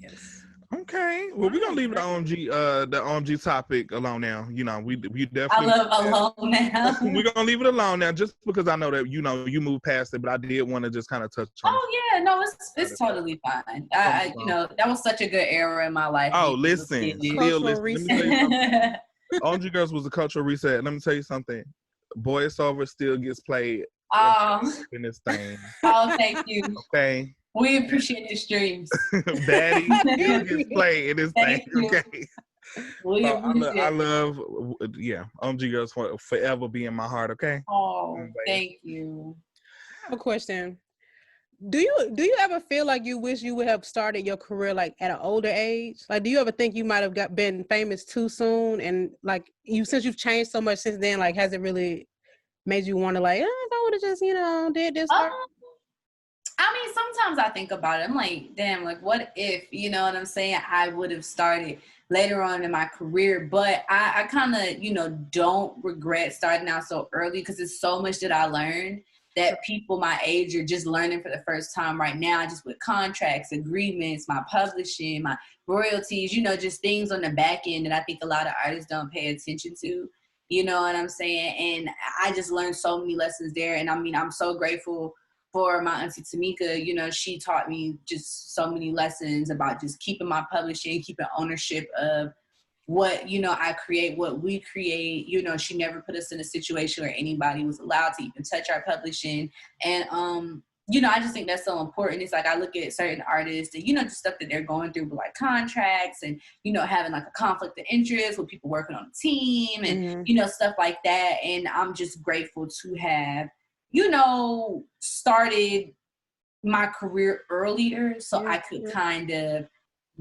Yes. Okay, well, we're gonna leave the OMG topic alone now. You know, we definitely. I love alone now. We're gonna leave it alone now, just because I know that you moved past it, but I did want to just kind of touch on. Oh yeah, no, it's totally fine. I you know, that was such a good era in my life. Oh, listen, still listen. Let me tell you something. OMG Girlz was a cultural reset. Let me tell you something. Boy It's Over still gets played in this thing. Oh, thank you. Okay. We appreciate the streams. Daddy still gets played in this thing. Okay. I love, OMG Girlz for forever be in my heart. Okay. Oh, thank you. I have a question. Do you ever feel like you wish you would have started your career like at an older age? Like, do you ever think you might have been famous too soon? And like, since you've changed so much since then, like, has it really made you want to like, if I would have just, did this? I mean, sometimes I think about it. I'm like, damn, like, what if, you know what I'm saying, I would have started later on in my career. But I kind of, don't regret starting out so early, because it's so much that I learned that people my age are just learning for the first time right now, just with contracts, agreements, my publishing, my royalties, just things on the back end that I think a lot of artists don't pay attention to. You know what I'm saying? And I just learned so many lessons there. And I mean, I'm so grateful for my auntie Tamika. She taught me just so many lessons about just keeping my publishing, keeping ownership of what, I create, what we create. She never put us in a situation where anybody was allowed to even touch our publishing. And, I just think that's so important. It's like, I look at certain artists and, just stuff that they're going through with like contracts and, having like a conflict of interest with people working on a team and, stuff like that. And I'm just grateful to have, started my career earlier so I could kind of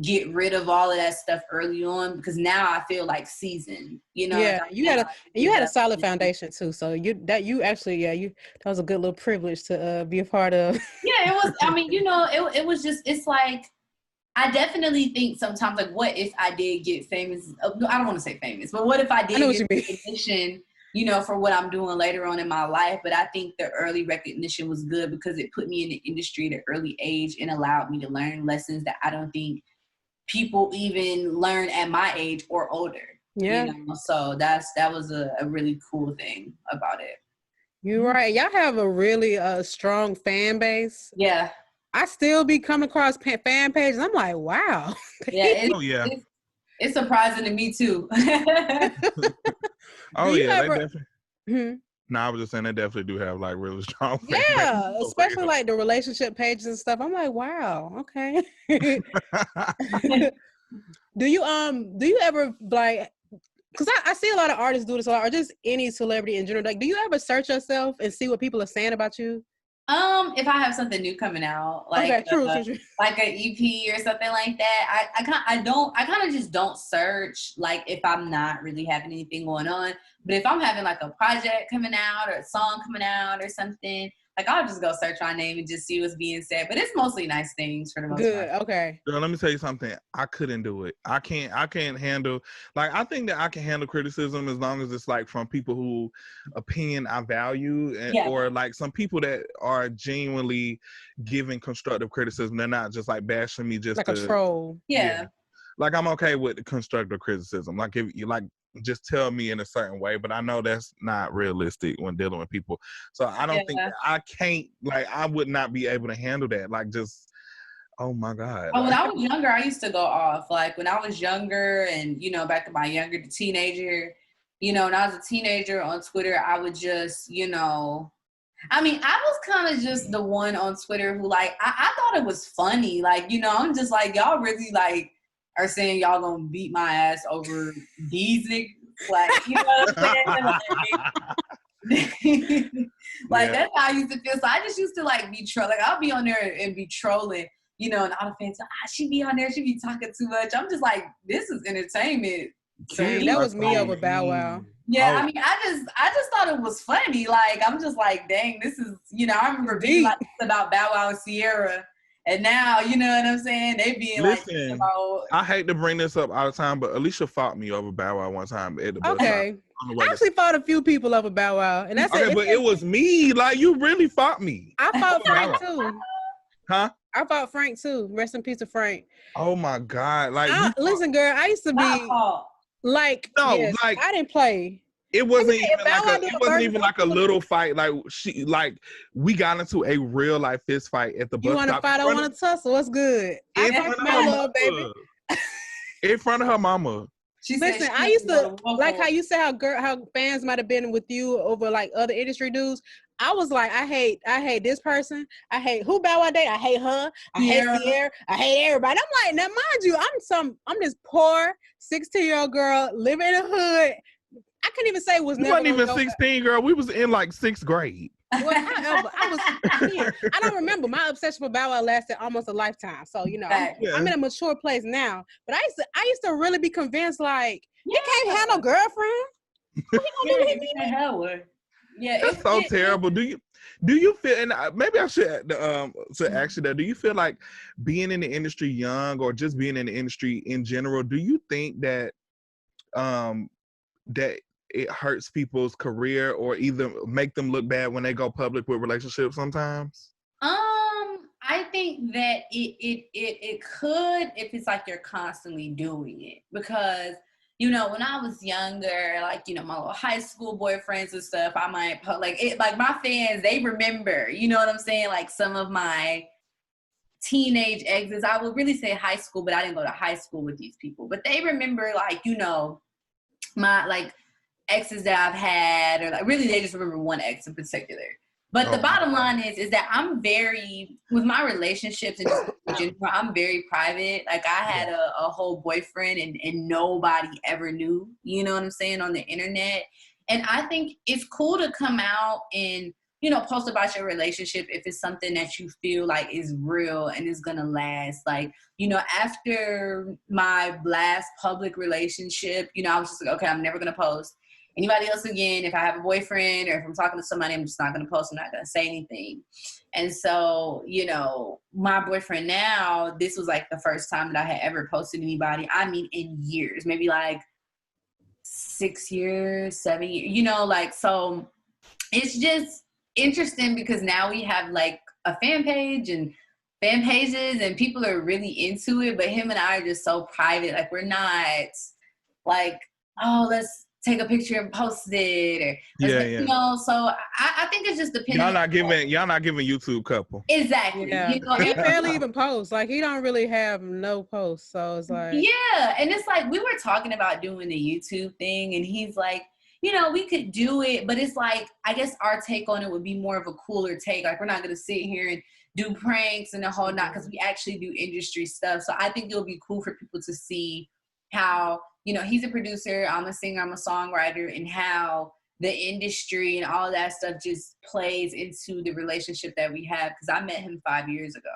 get rid of all of that stuff early on, because now I feel like seasoned, Yeah, you had a solid foundation too. So that was a good little privilege to be a part of. Yeah, it was. I mean, it was just. It's like, I definitely think sometimes, like, what if I did get famous? I don't want to say famous, but what if I did get recognition? For what I'm doing later on in my life. But I think the early recognition was good because it put me in the industry at an early age and allowed me to learn lessons that I don't think people even learn at my age or older. Yeah. So that was a really cool thing about it. You're right. Y'all have a really strong fan base. Yeah. I still be coming across fan pages. I'm like, wow. Yeah. It's surprising to me too. Oh yeah, they definitely. Mm-hmm. No, I was just saying they definitely do have like really strong. Yeah, especially like the relationship pages and stuff. I'm like, wow, okay. Do you ever like? Because I see a lot of artists do this a lot, or just any celebrity in general. Like, do you ever search yourself and see what people are saying about you? If I have something new coming out, like true. Like an EP or something like that, I kind of just don't search, like, if I'm not really having anything going on. But if I'm having like a project coming out or a song coming out or something, like, I'll just go search my name and just see what's being said. But it's mostly nice things for the most part. Okay. Girl, let me tell you something. I couldn't do it. I can't handle, like, I think that I can handle criticism as long as it's like from people who opinion I value, or like some people that are genuinely giving constructive criticism. They're not just like bashing me just like a troll. Yeah. Like, I'm okay with the constructive criticism. Like, if you like, just tell me in a certain way, but I know that's not realistic when dealing with people. So I don't think that I can't, like, I would not be able to handle that. Like, just, oh my God. Oh, when I was younger, I used to go off. Like, when I was younger and, back in my younger teenager you know, when I was a teenager on Twitter, I would just, you know, I mean, I was kind of just the one on Twitter who, like, I thought it was funny. Like, you know, I'm just like, y'all really, like, are saying y'all gonna beat my ass over these niggas. Like, you know what I'm saying? Like, that's how I used to feel. So I just used to, like, be trolling. Like, I'll be on there and be trolling, you know, and all the fans, she be on there, she be talking too much. I'm just like, this is entertainment. Dang, that was me over Bow Wow. Yeah, I mean, I just thought it was funny. Like, I'm just like, dang, this is, you know, I remember being like about Bow Wow and Sierra, and now, you know what I'm saying? They being Listen, like, about, I hate to bring this up all the time, but Alicia fought me over Bow Wow one time at the bus stop. I actually fought a few people over Bow Wow, and that's okay, but it was me. Like, you really fought me. I fought Frank too. Huh? I fought Frank too. Rest in peace to Frank. Oh my God! Like, listen, girl, I used to be like, like I didn't play. It wasn't even like a little fight. Like, we got into a real life fist fight at the bus stop. You want to fight? I want to tussle. What's good? I fight my love, baby. In front of her mama. Listen, I used to like how you said how fans might have been with you over like other industry dudes. I was like, I hate this person. I hate who Bow Wow date. I hate her. I hate Sierra. I hate everybody. I'm like, now mind you, I'm this poor 16-year-old girl living in the hood. I couldn't even say was never. You wasn't even 16, girl. We was in like 6th grade. Well, however, I don't remember. My obsession with Bow Wow lasted almost a lifetime. So, you know, I'm in a mature place now. But I used to really be convinced, like, he can't have no girlfriend. What he gonna do? Yeah, that's so terrible. Do you feel? And maybe I should ask you that. Do you feel like being in the industry young, or just being in the industry in general? Do you think that that it hurts people's career, or either make them look bad when they go public with relationships sometimes? I think that it could, if it's like you're constantly doing it, because, you know, when I was younger, like, you know, my little high school boyfriends and stuff, I might like my fans, they remember, you know what I'm saying? Like, some of my teenage exes, I would really say high school, but I didn't go to high school with these people, but they remember, like, you know, my like exes that I've had, or like really they just remember one ex in particular. But the bottom line is that I'm very, with my relationships and just in general, I'm very private. Like, I had a whole boyfriend and nobody ever knew, you know what I'm saying, on the internet. And I think it's cool to come out and, you know, post about your relationship if it's something that you feel like is real and is gonna last. Like, you know, after my last public relationship, you know, I was just like, okay, I'm never gonna post anybody else again. If I have a boyfriend or if I'm talking to somebody, I'm just not gonna post. I'm not gonna say anything. And so, you know, my boyfriend now, this was like the first time that I had ever posted anybody. I mean, in years, maybe like 6 years, 7 years, you know, like, so it's just interesting because now we have like a fan page and fan pages and people are really into it, but him and I are just so private. Like, we're not like, oh, let's take a picture and post it, or you know. So I think it's just depending. Y'all not giving YouTube couple. Exactly. Yeah. You know, he barely even posts. Like, he don't really have no posts. So it's like, yeah. And it's like, we were talking about doing the YouTube thing, and he's like, you know, we could do it, but it's like, I guess our take on it would be more of a cooler take. Like, we're not gonna sit here and do pranks and the whole not, because we actually do industry stuff. So I think it'll be cool for people to see how, you know, he's a producer, I'm a singer, I'm a songwriter, and how the industry and all that stuff just plays into the relationship that we have. Because I met him 5 years ago,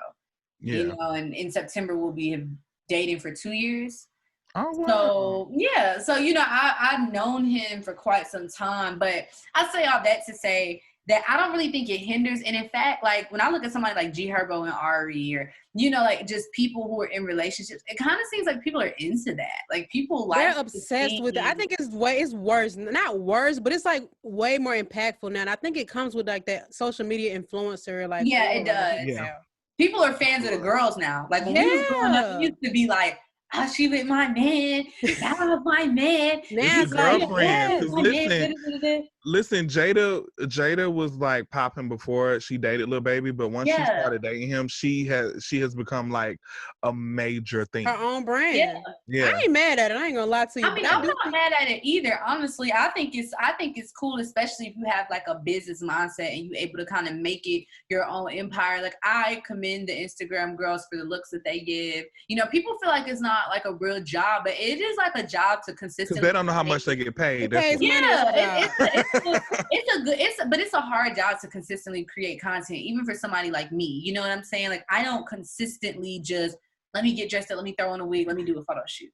you know, and in September we'll be dating for 2 years. Oh, wow. So, yeah. So, you know, I've known him for quite some time, but I say all that to say that I don't really think it hinders. And in fact, like, when I look at somebody like G Herbo and Ari, or, you know, like, just people who are in relationships, it kind of seems like people are into that. Like, people like, they're obsessed with it. I think it's worse. Not worse, but it's like way more impactful now. And I think it comes with like that social media influencer. Like, yeah, it does. Yeah. People are fans of the girls now. Like, when we was growing up, it used to be like, oh, she with my man. That was my man. Now it's like, girlfriend. Listen, Jada was like popping before she dated Lil Baby, but once she started dating him, she has become like a major thing. Her own brand. Yeah. I ain't mad at it. I ain't gonna lie to you. I mean, I'm not mad at it either. Honestly, I think it's cool, especially if you have like a business mindset and you able to kind of make it your own empire. Like, I commend the Instagram girls for the looks that they give. You know, people feel like it's not like a real job, but it is like a job to consistently. Because they don't know how much they get paid. It pays money. But it's a hard job to consistently create content, even for somebody like me. You know what I'm saying? Like, I don't consistently just let me get dressed up, let me throw on a wig, let me do a photo shoot.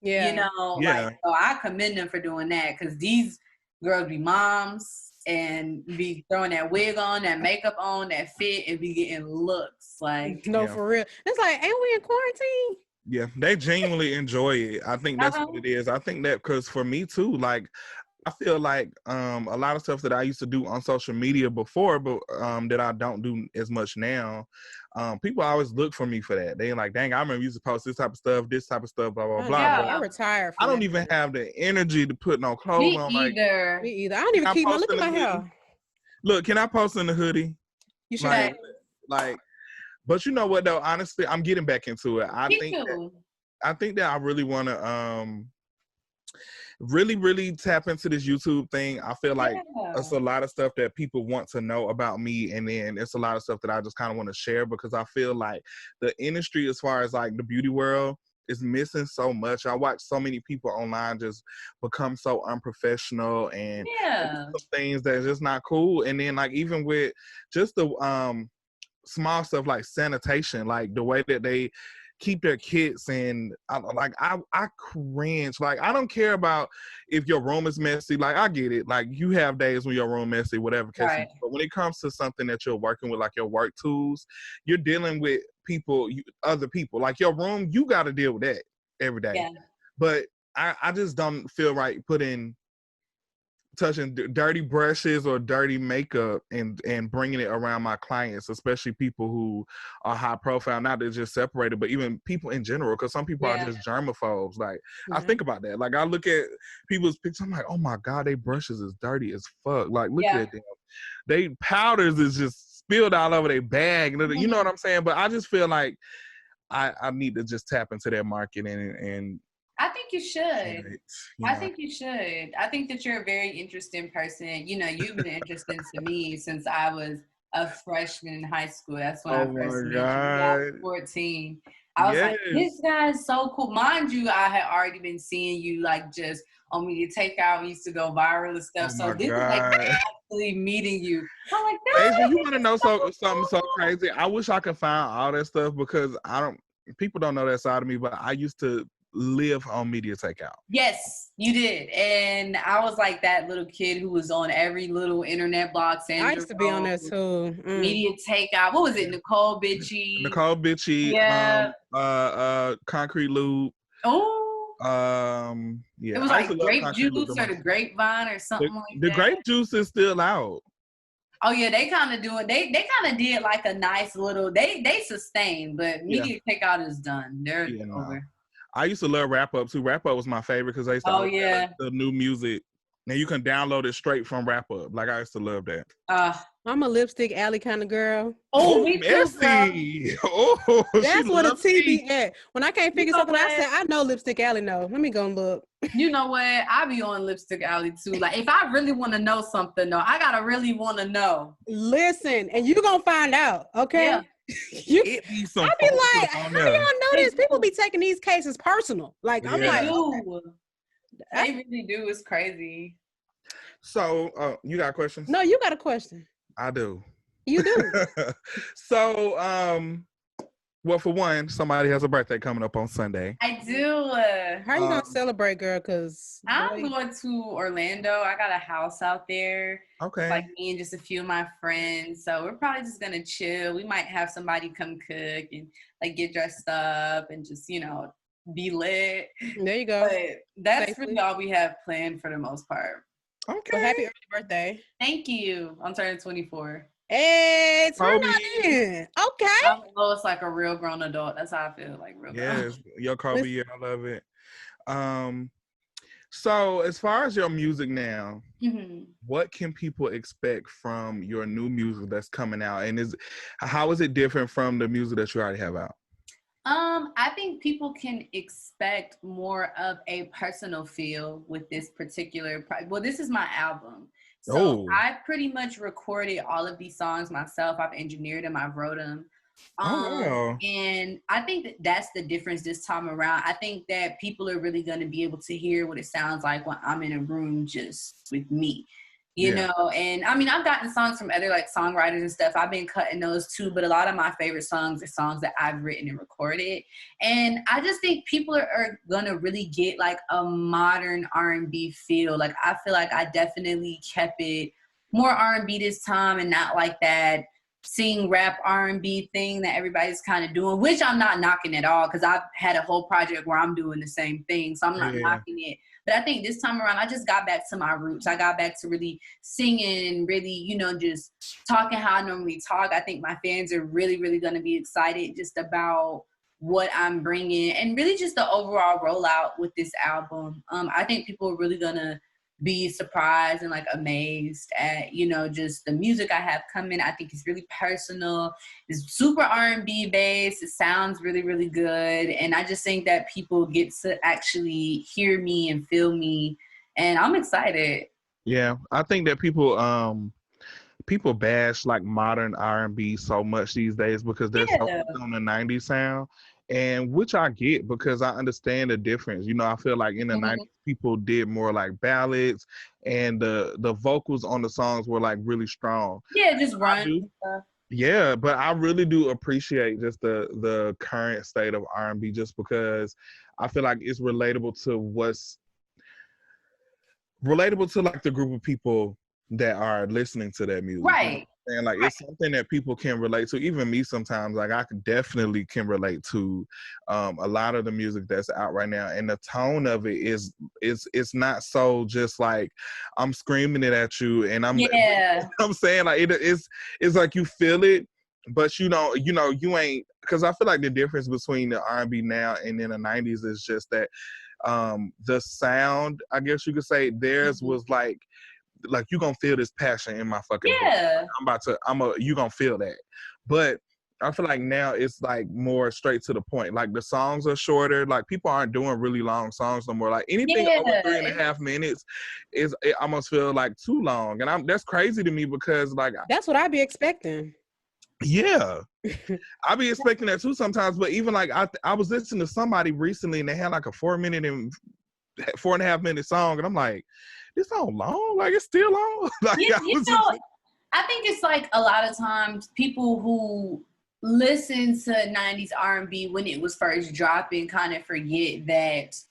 Yeah. You know, like, so I commend them for doing that, because these girls be moms and be throwing that wig on, that makeup on, that fit, and be getting looks like. No, for real. It's like, ain't we in quarantine? Yeah, they genuinely enjoy it. I think that's what it is. I think that because for me too, like, I feel like a lot of stuff that I used to do on social media before, but that I don't do as much now. People always look for me for that. They're like, dang, I remember you used to post this type of stuff, blah, blah, blah. Yeah, I retired from I don't even have the energy to put no clothes on. Me either. I don't even keep my look at my hair. Look, can I post in the hoodie? You should like, but you know what though? Honestly, I'm getting back into it. I think that I really want to really tap into this YouTube thing. I feel like it's a lot of stuff that people want to know about me, and then it's a lot of stuff that I just kind of want to share, because I feel like the industry, as far as like the beauty world, is missing so much. I watch so many people online just become so unprofessional and some things that's just not cool. And then like even with just the small stuff like sanitation, like the way that they keep their kids, and I cringe. Like, I don't care about if your room is messy. Like, I get it. Like, you have days when your room messy, whatever case. Right. But when it comes to something that you're working with, like your work tools, you're dealing with people, other people. Like your room, you got to deal with that every day. Yeah. But I just don't feel right touching dirty brushes or dirty makeup and bringing it around my clients, especially people who are high profile, not that just separated, but even people in general, because some people are just germaphobes. Like, I think about that. Like, I look at people's pictures, I'm like, oh my God, they brushes is dirty as fuck. Like, look at them. They powders is just spilled all over their bag. You know what I'm saying? But I just feel like I need to just tap into that market and I think you should. I think you should. I think that you're a very interesting person. You know, you've been interesting to me since I was a freshman in high school. That's when I first met you. I was 14. I was like, this guy is so cool. Mind you, I had already been seeing you like just on Media Takeout. We used to go viral and stuff. So this is like actually meeting you. I'm like, Asia, you want to know something so crazy? I wish I could find all that stuff, because people don't know that side of me, but I used to live on Media Takeout. Yes, you did. And I was like that little kid who was on every little internet blog. I used to be on there too. Media Takeout. What was it? Nicole Bitchy. Yeah. Concrete Loop. Oh. Yeah. It was like grape juice or the grapevine or something like that. The grape juice is still out. Oh yeah, they kind of doing. They kind of did like a nice little. They sustained, but Media Takeout is done. They're over. I used to love Wrap Up too. Wrap Up was my favorite because they used to the new music. Now you can download it straight from Wrap Up. Like, I used to love that. I'm a Lipstick Alley kind of girl. Oh, me too. Oh, that's what a TV at. When I can't figure something out, I say, I know Lipstick Alley. No, let me go and look. You know what? I be on Lipstick Alley too. Like, if I really want to know something, though, I gotta really want to know. Listen, and you gonna find out, okay? Yeah. I be like, how y'all know this? People be taking these cases personal. Like, I'm like, they really do. It's crazy. So, you got questions? No, you got a question. I do. You do. So, well, for one, somebody has a birthday coming up on Sunday. I do. How are you gonna celebrate, girl? Because I'm going to Orlando. I got a house out there. Okay. Like me and just a few of my friends. So we're probably just gonna chill. We might have somebody come cook and like get dressed up and just, you know, be lit. There you go. But that's really all we have planned for the most part. Okay. Well, happy early birthday. Thank you. I'm turning 24. Hey, turn on in. Okay. I know it's like a real grown adult. That's how I feel, like real grown. Yes, your Kobe year. I love it. So, as far as your music now, Mm-hmm. what can people expect from your new music that's coming out? And how is it different from the music that you already have out? I think people can expect more of a personal feel with this particular well, this is my album. So Oh, I pretty much recorded all of these songs myself. I've engineered them, I've wrote them. wow. And I think that that's the difference this time around. I think that people are really going to be able to hear what it sounds like when I'm in a room just with me, you Yeah. know. And I mean, I've gotten songs from other like songwriters and stuff. I've been cutting those too, but a lot of my favorite songs are songs that I've written and recorded. And I just think people are going to really get like a modern R&B feel. Like I feel like I definitely kept it more R&B this time and not like that sing rap R&B thing that everybody's kind of doing, which I'm not knocking at all, because I've had a whole project where I'm doing the same thing, so I'm not knocking it. But I think this time around, I just got back to my roots. I got back to really singing and really, you know, just talking how I normally talk. I think my fans are really, really going to be excited just about what I'm bringing and really just the overall rollout with this album. I think people are really going to be surprised and like amazed at, you know, just the music I have coming. I think it's really personal. It's super R&B based. It sounds really, really good. And I just think that people get to actually hear me and feel me. And I'm excited. Yeah. I think that people bash like modern R&B so much these days because they're so on the 90s sound, and which I get because I understand the difference. You know, I feel like in the 90s people did more like ballads, and the vocals on the songs were like really strong. Yeah, just run and stuff. Yeah, but I really do appreciate just the current state of R&B just because I feel like it's relatable to like the group of people that are listening to that music. Right. And like it's something that people can relate to. Even me sometimes, like I definitely can relate to a lot of the music that's out right now. And the tone of it is it's not so just like I'm screaming it at you and I'm saying like it's like you feel it, but you ain't, because I feel like the difference between the R&B now and in the 90s is just that the sound, I guess you could say, theirs was like you gonna feel this passion in my fucking voice. You gonna feel that. But I feel like now it's like more straight to the point. Like the songs are shorter. Like people aren't doing really long songs no more. Like anything over 3.5 minutes it almost feel like too long. And that's crazy to me because like that's what I be expecting. Yeah. I be expecting that too sometimes, but even like I was listening to somebody recently and they had like a 4.5 minute song and I'm like, this not long, like it's still long. Like, I think it's like a lot of times people who listen to 90s R&B when it was first dropping kind of forget that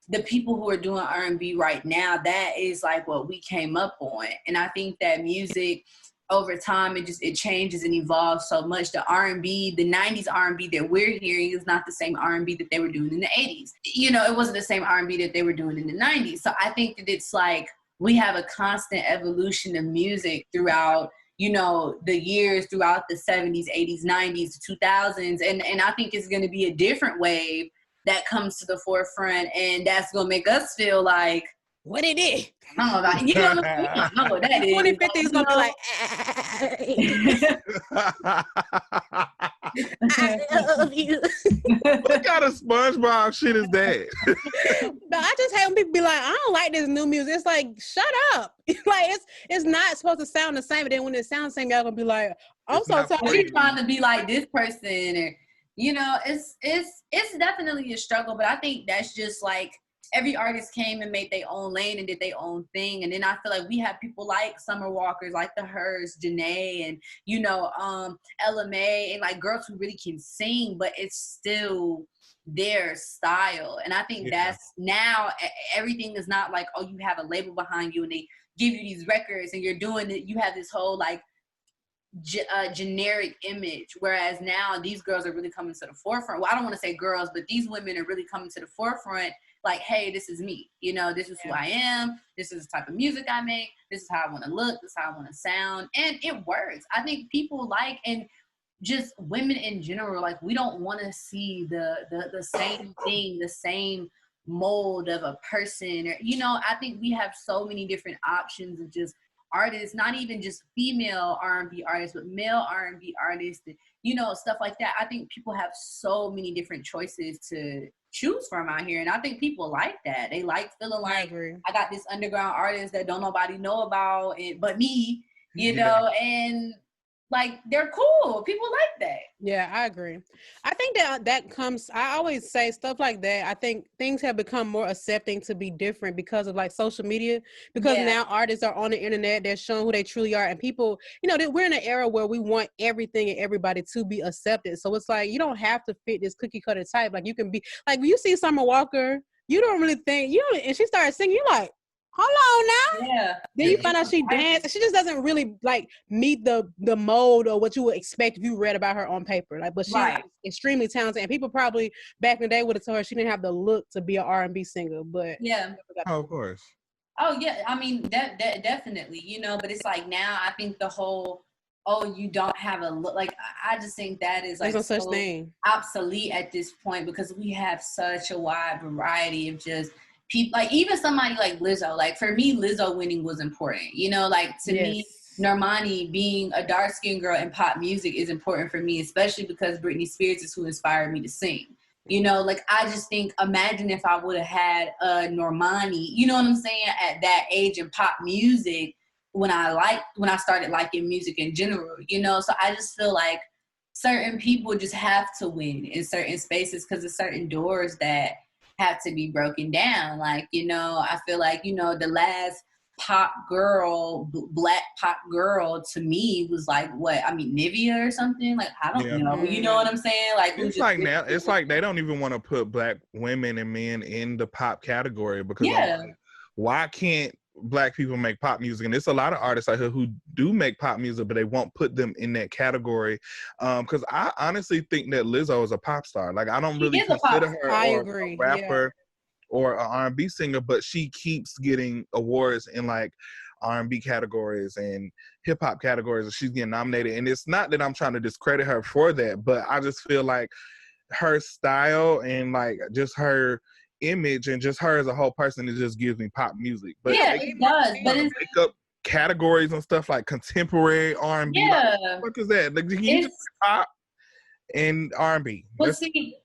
the people who are doing R&B right now, that is like what we came up on. And I think that music over time, it changes and evolves so much. The R&B, the 90s R&B that we're hearing is not the same R&B that they were doing in the 80s. You know, it wasn't the same R&B that they were doing in the 90s. So I think that it's like we have a constant evolution of music throughout, you know, the years throughout the 70s, 80s, 90s, 2000s. And I think it's going to be a different wave that comes to the forefront. And that's going to make us feel like, what it is. I don't know about you. Know, we don't know what that is. 2050 is gonna be like, I love you. What kind of SpongeBob shit is that? But I just hate when people be like, I don't like this new music. It's like, shut up. Like it's not supposed to sound the same. But then when it sounds the same, y'all gonna be like, I'm so tired. She's trying to be like this person, or you know, it's definitely a struggle. But I think that's just like, every artist came and made their own lane and did their own thing. And then I feel like we have people like Summer Walkers, like the Hers, Janae, and, you know, Ella May, and like girls who really can sing, but it's still their style. And I think that's now everything is not like, oh, you have a label behind you and they give you these records and you're doing it. You have this whole like generic image, whereas now these girls are really coming to the forefront. Well, I don't want to say girls, but these women are really coming to the forefront. Like, hey, this is me. You know, this is who I am. This is the type of music I make. This is how I want to look. This is how I want to sound. And it works. I think people like, and just women in general, like we don't want to see the same thing, the same mold of a person, or I think we have so many different options of just artists, not even just female R&B artists, but male R&B artists, stuff like that. I think people have so many different choices to choose from out here, and I think people like that. They like feeling like I got this underground artist that don't nobody know about but me, and like they're cool. People like that. Yeah, I agree. I think that comes, I always say stuff like that. I think things have become more accepting to be different because of like social media, because now artists are on the internet, they're showing who they truly are, and people, we're in an era where we want everything and everybody to be accepted. So it's like, you don't have to fit this cookie cutter type. Like you can be, like when you see Summer Walker, you don't really think, and she started singing, you're like, hold on now. Yeah. Then you find out she danced. She just doesn't really like meet the mold or what you would expect if you read about her on paper. Like, but she's extremely talented. And people probably back in the day would have told her she didn't have the look to be an R&B singer. But oh, of course. Oh yeah, I mean that definitely, but it's like now I think the whole you don't have a look, like I just think that is like there's no such thing, obsolete at this point, because we have such a wide variety of just people, like even somebody like Lizzo. Like for me, Lizzo winning was important. Like to me, Normani being a dark-skinned girl in pop music is important for me, especially because Britney Spears is who inspired me to sing. Like I just think, imagine if I would have had a Normani, you know what I'm saying, at that age in pop music when I started liking music in general, So I just feel like certain people just have to win in certain spaces because of certain doors that have to be broken down. Like, I feel like, the last pop girl, black pop girl to me was like, Nivea or something? Like, I don't know. You know what I'm saying? Like, it's like now, it's like they don't even want to put black women and men in the pop category because like, why can't black people make pop music? And there's a lot of artists out here who do make pop music, but they won't put them in that category. Because I honestly think that Lizzo is a pop star. Like I don't really consider her a rapper or an R&B singer, but she keeps getting awards in like R&B categories and hip hop categories, and she's getting nominated. And it's not that I'm trying to discredit her for that, but I just feel like her style and like just her image and just her as a whole person, it just gives me pop music. But it does. But it's make up categories and stuff like contemporary R&B. Like, what the fuck is that? Like, you just pop and R&B. Well, see,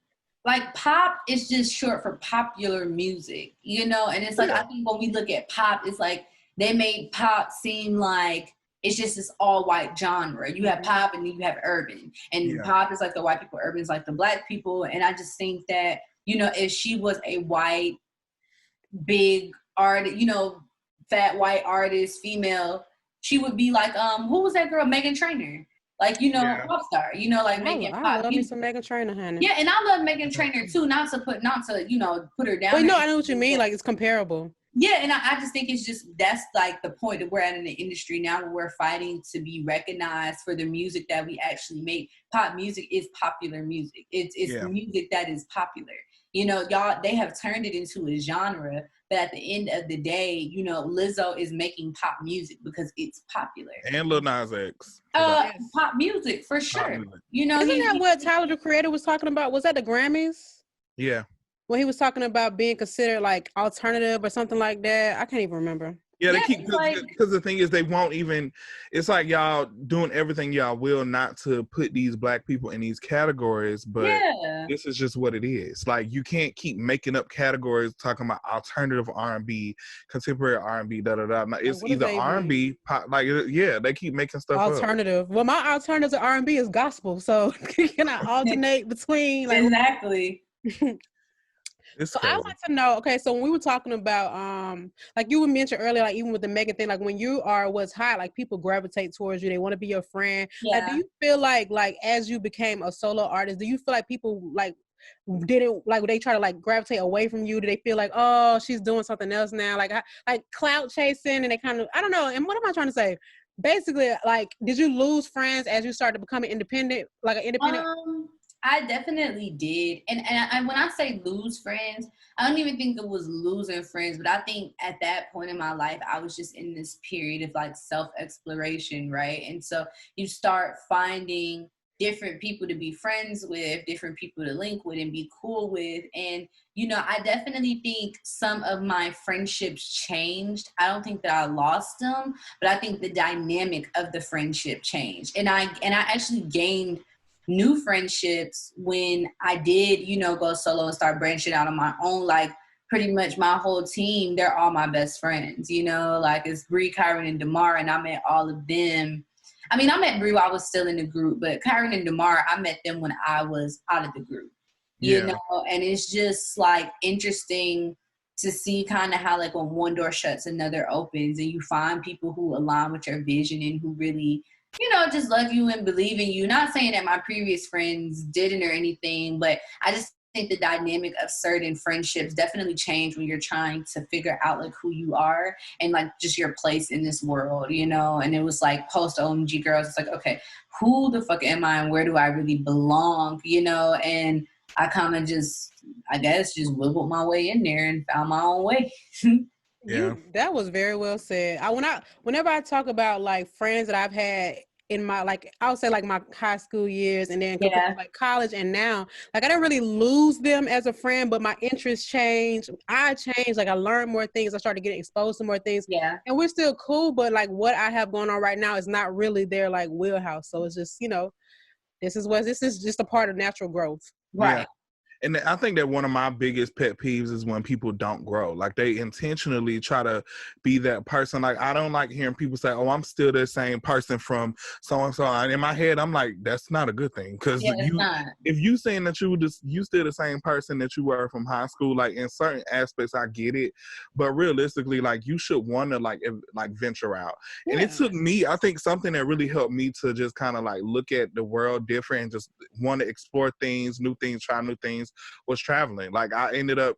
like pop is just short for popular music, And it's like I think when we look at pop, it's like they made pop seem like it's just this all white genre. You have pop and then you have urban, and pop is like the white people, urban is like the black people. And I just think that, if she was a white, big artist, fat white artist, female, she would be like, who was that girl? Meghan Trainor. Like, pop star, like making pop. I love me some Meghan Trainor, honey. Yeah, and I love Meghan Trainor too, not to put her down. Well, no, I know what you mean. Like, it's comparable. Yeah, and I just think it's just, that's like the point that we're at in the industry now, where we're fighting to be recognized for the music that we actually make. Pop music is popular music. It's music that is popular. Y'all, they have turned it into a genre, but at the end of the day, Lizzo is making pop music because it's popular. And Lil Nas X. Pop music, for sure. Music. Isn't that what Tyler, the Creator, was talking about? Was that the Grammys? Yeah. When he was talking about being considered like alternative or something like that. I can't even remember. Yeah, they keep, because the thing is, they won't even, it's like y'all doing everything y'all will not to put these black people in these categories, but this is just what it is. Like, you can't keep making up categories talking about alternative R&B, contemporary R&B, da-da-da. It's either R&B, pop, like, they keep making stuff alternative. Well, my alternative to R&B is gospel, so can I alternate between? Like, exactly. So I want to know, okay, so when we were talking about, like you mentioned earlier, like even with the Megan thing, like when you are what's hot, like people gravitate towards you, they want to be your friend. Yeah. Like, do you feel like as you became a solo artist, do you feel like people like didn't, like, they try to like gravitate away from you? Do they feel like, oh, she's doing something else now? Like clout chasing, and they kind of, I don't know. And what am I trying to say? Basically, like, did you lose friends as you started becoming independent, like an independent? I definitely did. And when I say lose friends, I don't even think it was losing friends, but I think at that point in my life, I was just in this period of like self-exploration, right? And so you start finding different people to be friends with, different people to link with and be cool with. And, you know, I definitely think some of my friendships changed. I don't think that I lost them, but I think the dynamic of the friendship changed. And I actually gained new friendships when I did, you know, go solo and start branching out on my own. Like, pretty much my whole team, they're all my best friends, you know, like it's Bree, Kyron, and Damar, and I met all of them. I mean, I met Bree while I was still in the group, but Kyron and Damar, I met them when I was out of the group, you know, and it's just like interesting to see kind of how like when one door shuts, another opens, and you find people who align with your vision and who really, you know, just love you and believe in you. Not saying that my previous friends didn't or anything, but I just think the dynamic of certain friendships definitely change when you're trying to figure out like who you are and like just your place in this world, you know. And it was like post OMG Girlz, it's like, okay, who the fuck am I and where do I really belong, you know? And I kind of just, I guess, just wiggled my way in there and found my own way. That was very well said. Whenever I talk about like friends that I've had in my, like, I would say like my high school years and then like college and now, like I didn't really lose them as a friend, but my interests changed. I changed. Like I learned more things. I started getting exposed to more things. Yeah. And we're still cool, but like what I have going on right now is not really their like wheelhouse. So it's just, you know, this is just a part of natural growth. Right. Yeah. And I think that one of my biggest pet peeves is when people don't grow. Like they intentionally try to be that person. Like I don't like hearing people say, "Oh, I'm still the same person from so and so." And in my head, I'm like, that's not a good thing because if you saying that you still the same person that you were from high school, like in certain aspects, I get it, but realistically, like you should want to like venture out. Yeah. And it took me, I think, something that really helped me to just kind of like look at the world different and just want to explore things, new things, try new things. Was traveling. Like I ended up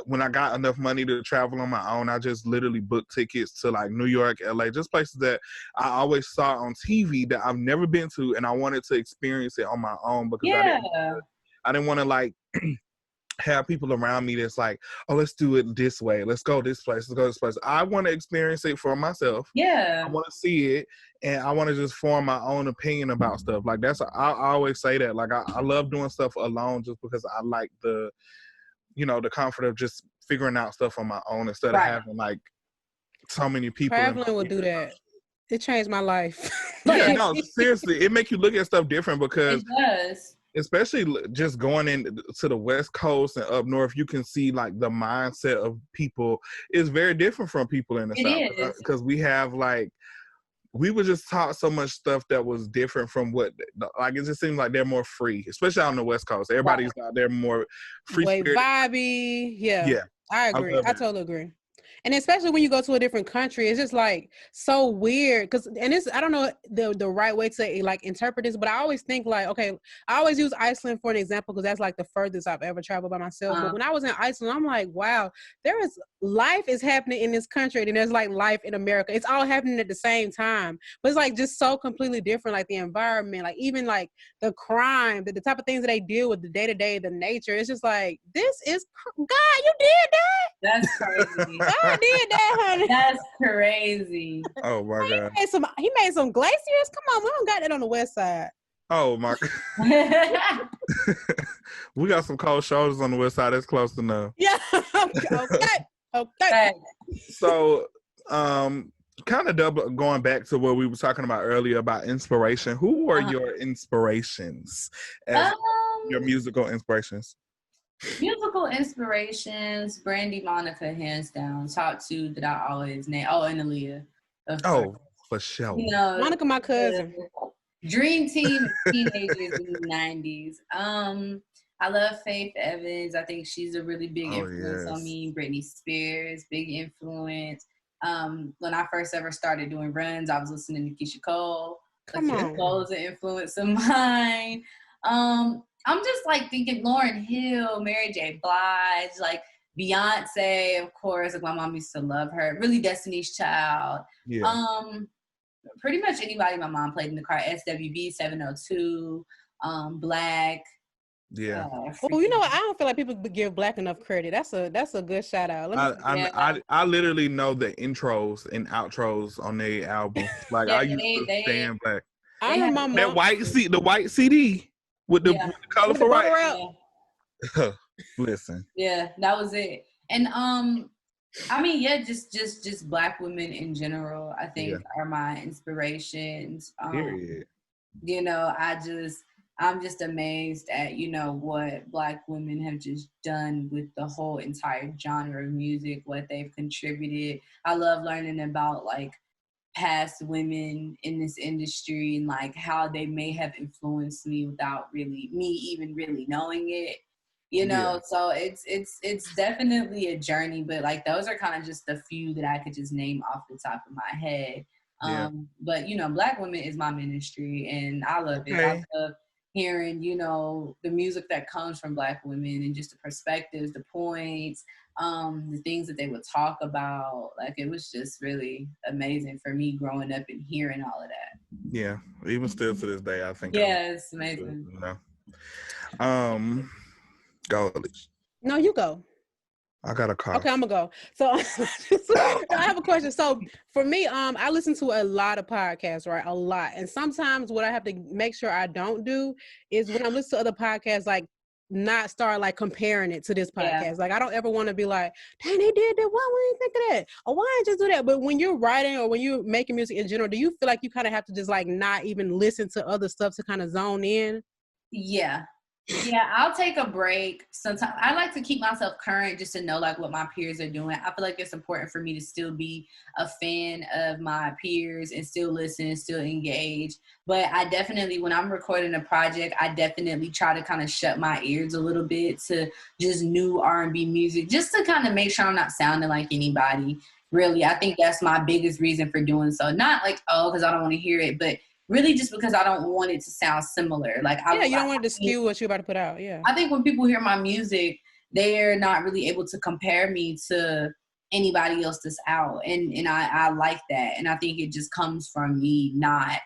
when I got enough money to travel on my own, I just literally booked tickets to like New York, LA, just places that I always saw on TV that I've never been to, and I wanted to experience it on my own because I didn't want to like have people around me that's like, oh, let's do it this way. Let's go this place. Let's go this place. I want to experience it for myself. Yeah. I want to see it. And I want to just form my own opinion about stuff. Like I always say that. Like I love doing stuff alone just because I like the, you know, the comfort of just figuring out stuff on my own instead of having like so many people. Traveling will do that. It changed my life. Yeah, no, seriously. It makes you look at stuff different because it does. Especially just going into the West Coast and up north, you can see like the mindset of people is very different from people in the South. Because we have like, we were just taught so much stuff that was different from what, like it just seems like they're more free, especially on the West Coast. Everybody's out there more free. Way vibey. Yeah. I agree. I totally agree. And especially when you go to a different country, it's just like so weird. And it's, I don't know the right way to like interpret this, but I always think like, okay, I always use Iceland for an example because that's like the furthest I've ever traveled by myself. But when I was in Iceland, I'm like, wow, life is happening in this country and there's like life in America. It's all happening at the same time. But it's like just so completely different, like the environment, like even like the crime, the type of things that they deal with, the day-to-day, the nature. It's just like, this is, God, you did that? That's crazy. God did that, honey. That's crazy. Oh my God. He made some glaciers. Come on, we don't got that on the west side. Oh my God. We got some cold shoulders on the west side. That's close enough. Yeah. Okay. So, kind of going back to what we were talking about earlier about inspiration. Who were your inspirations as your musical inspirations? Musical inspirations, Brandy, Monica, hands down. Top two that I always name. Oh, and Aaliyah. Oh, for sure. You know, Monica, my cousin. Dream team of teenagers in the 90s. I love Faith Evans. I think she's a really big influence on me. Britney Spears, big influence. When I first ever started doing runs, I was listening to Keisha Cole. Keisha Cole is an influence of mine. I'm just like thinking Lauryn Hill, Mary J. Blige, like Beyonce, of course. Like my mom used to love her. Really Destiny's Child. Yeah. Pretty much anybody my mom played in the car. SWV 702, Black. Yeah. Well, you know what? I don't feel like people give Black enough credit. That's a good shout out. I literally know the intros and outros on their album. Like I used to stand Black. I remember my mom. The white CD with the colorful write. Listen. Yeah, that was it. And I mean, yeah, just Black women in general, I think are my inspirations. Period. You know, I'm just amazed at, you know, what Black women have just done with the whole entire genre of music, what they've contributed. I love learning about like past women in this industry and like how they may have influenced me without me even really knowing it. You know, so it's definitely a journey, but like those are kind of just the few that I could just name off the top of my head. But you know, Black women is my ministry and I love it. I love hearing, you know, the music that comes from Black women and just the perspectives, the points, the things that they would talk about. Like it was just really amazing for me growing up and hearing all of that. Yeah, even still to this day, I think. Yeah, it's amazing. You know. Go. No, you go. I got a call. Okay, I'm gonna go. So I have a question. So for me, I listen to a lot of podcasts, right? A lot. And sometimes what I have to make sure I don't do is when I'm listening to other podcasts, like not start like comparing it to this podcast. Yeah. Like I don't ever want to be like, dang, they did that. Why would you think of that? Or why didn't you just do that? But when you're writing or when you're making music in general, do you feel like you kind of have to just like not even listen to other stuff to kind of zone in? Yeah. Yeah, I'll take a break. Sometimes I like to keep myself current just to know like what my peers are doing. I feel like it's important for me to still be a fan of my peers and still listen and still engage. But I definitely, when I'm recording a project, I definitely try to kind of shut my ears a little bit to just new R&B music, just to kind of make sure I'm not sounding like anybody. Really, I think that's my biggest reason for doing so. Not like, because I don't want to hear it, but really just because I don't want it to sound similar. Like, you don't want it to skew what you're about to put out. Yeah. I think when people hear my music, they're not really able to compare me to anybody else that's out. And I like that. And I think it just comes from me not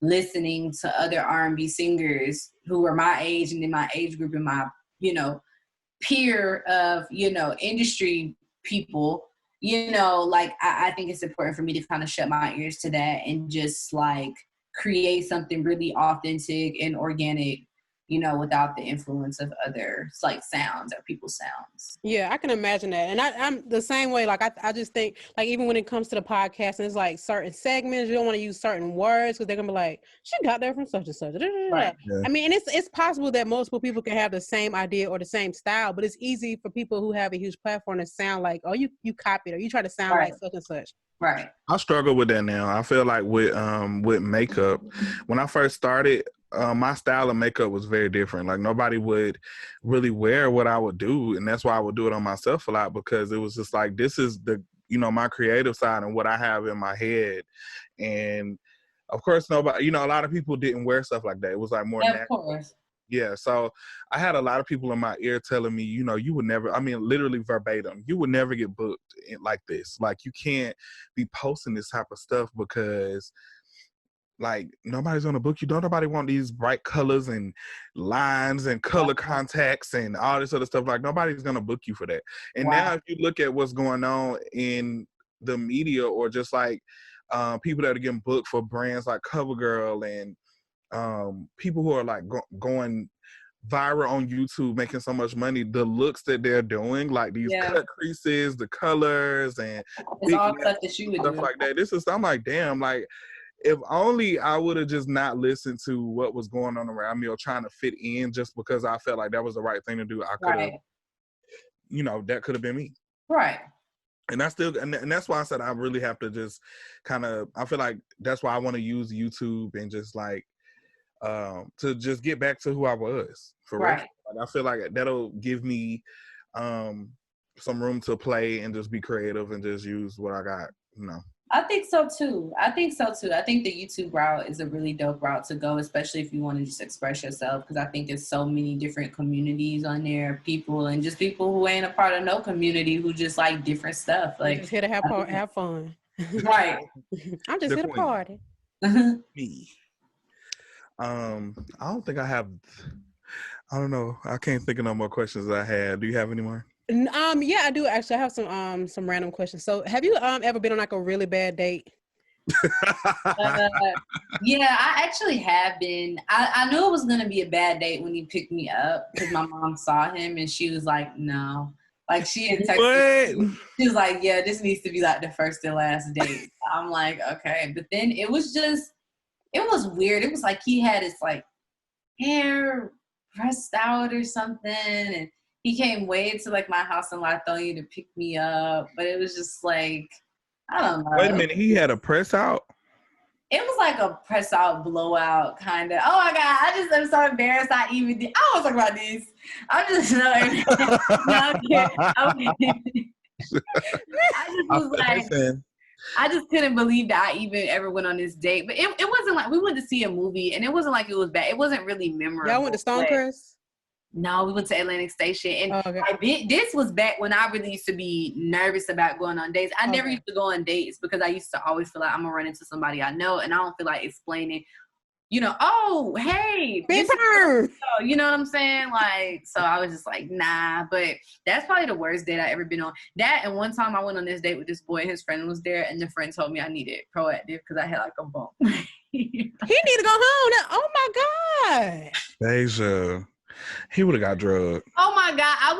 listening to other R&B singers who are my age and in my age group and my, you know, peer of, you know, industry people. You know, like I think it's important for me to kind of shut my ears to that and just like create something really authentic and organic, you know, without the influence of other like sounds or people's sounds. Yeah, I can imagine that. And I'm the same way. Like I just think like even when it comes to the podcast and it's like certain segments, you don't want to use certain words because they're gonna be like, she got that from such and such. Right. Yeah. I mean, and it's possible that multiple people can have the same idea or the same style, but it's easy for people who have a huge platform to sound like, oh, you copied or you try to sound like such and such. Right. I struggle with that now. I feel like with makeup, when I first started, my style of makeup was very different. Like nobody would really wear what I would do, and that's why I would do it on myself a lot because it was just like this is the my creative side and what I have in my head, and of course nobody a lot of people didn't wear stuff like that. It was like more natural. Of course. Yeah, so I had a lot of people in my ear telling me, you would never, I mean, literally verbatim, you would never get booked like this. Like, you can't be posting this type of stuff because, like, nobody's going to book you. Don't nobody want these bright colors and lines and color contacts and all this other stuff. Like, nobody's going to book you for that. And now if you look at what's going on in the media or just, like, people that are getting booked for brands like CoverGirl and people who are like going viral on YouTube, making so much money, the looks that they're doing, like these cut creases, the colors, and it's all stuff that you would stuff do. Like that. I'm like, damn, like if only I would have just not listened to what was going on around me or trying to fit in just because I felt like that was the right thing to do. I could have, that could have been me. Right. And and that's why I said I really have to just kind of, I feel like that's why I want to use YouTube and just like, to just get back to who I was for real. Like, I feel like that'll give me some room to play and just be creative and just use what I got, I think so too. I think the YouTube route is a really dope route to go, especially if you want to just express yourself, because I think it's so many different communities on there, people who ain't a part of no community who just like different stuff. Like just here to have fun. Right. I'm just here to party. Me. I don't think I have. I don't know. I can't think of no more questions I had. Do you have any more? Yeah, I do actually. I have some random questions. So, have you ever been on like a really bad date? Yeah, I actually have been. I knew it was gonna be a bad date when he picked me up because my mom saw him and she was like, no. Like she had texted me. She was like, yeah, this needs to be like the first and last date. I'm like, okay. But then it was weird. It was like he had his like hair pressed out or something, and he came way to like my house in Lithonia to pick me up. But it was just like, I don't know. Wait a minute, he had a press out? It was like a press out blowout kind of. Oh my God, I just am so embarrassed. I was talking about this. I'm just so I'm kidding. I just was like, I just couldn't believe that I even ever went on this date. But it wasn't like we went to see a movie, and it wasn't like it was bad. It wasn't really memorable. Y'all went to Stonecrest? No, we went to Atlantic Station. And this was back when I really used to be nervous about going on dates. I never used to go on dates because I used to always feel like I'm going to run into somebody I know, and I don't feel like explaining, oh, hey. You know what I'm saying? Like, so I was just like, nah. But that's probably the worst date I ever been on. That, and one time I went on this date with this boy, and his friend was there, and the friend told me I needed proactive because I had like a bump. He need to go home. Oh, my God. Deja. He would have got drugged. Oh my God. I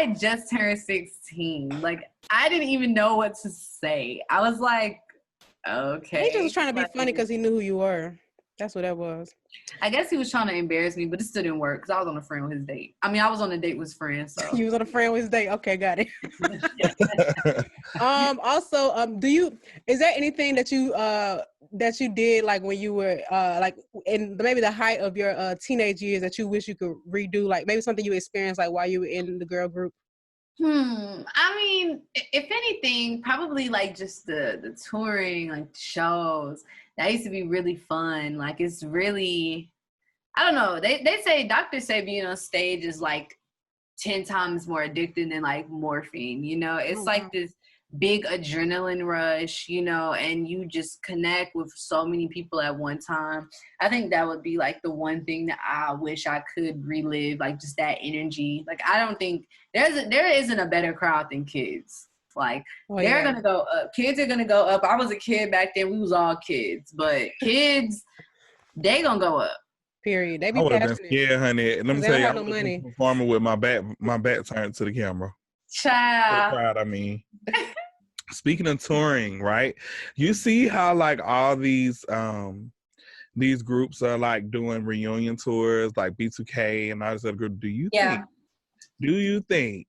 had just turned 16. Like, I didn't even know what to say. I was like, okay. He just was trying to be funny because he knew who you were. That's what that was. I guess he was trying to embarrass me, but it still didn't work because I was on a friend with his date. I mean, I was on a date with his friend. So you was on a friend with his date. Okay, got it. Also, is there anything that you did like when you were like in maybe the height of your teenage years that you wish you could redo? Like maybe something you experienced like while you were in the girl group? I mean, if anything, probably like just the touring, like the shows. That used to be really fun. Like it's really, I don't know. Doctors say being on stage is like 10 times more addicting than like morphine. It's like this big adrenaline rush, and you just connect with so many people at one time. I think that would be like the one thing that I wish I could relive, like just that energy. Like I don't think there isn't a better crowd than kids. Like they're gonna go up. Kids are gonna go up. I was a kid back then. We was all kids, but kids, they gonna go up. Period. They be I would have been scared, honey. Let me tell you, I no money. Performing with my back turned to the camera. Child. Crowd, I mean. Speaking of touring, right? You see how like all these groups are like doing reunion tours, like B2K and all this other group. Do you think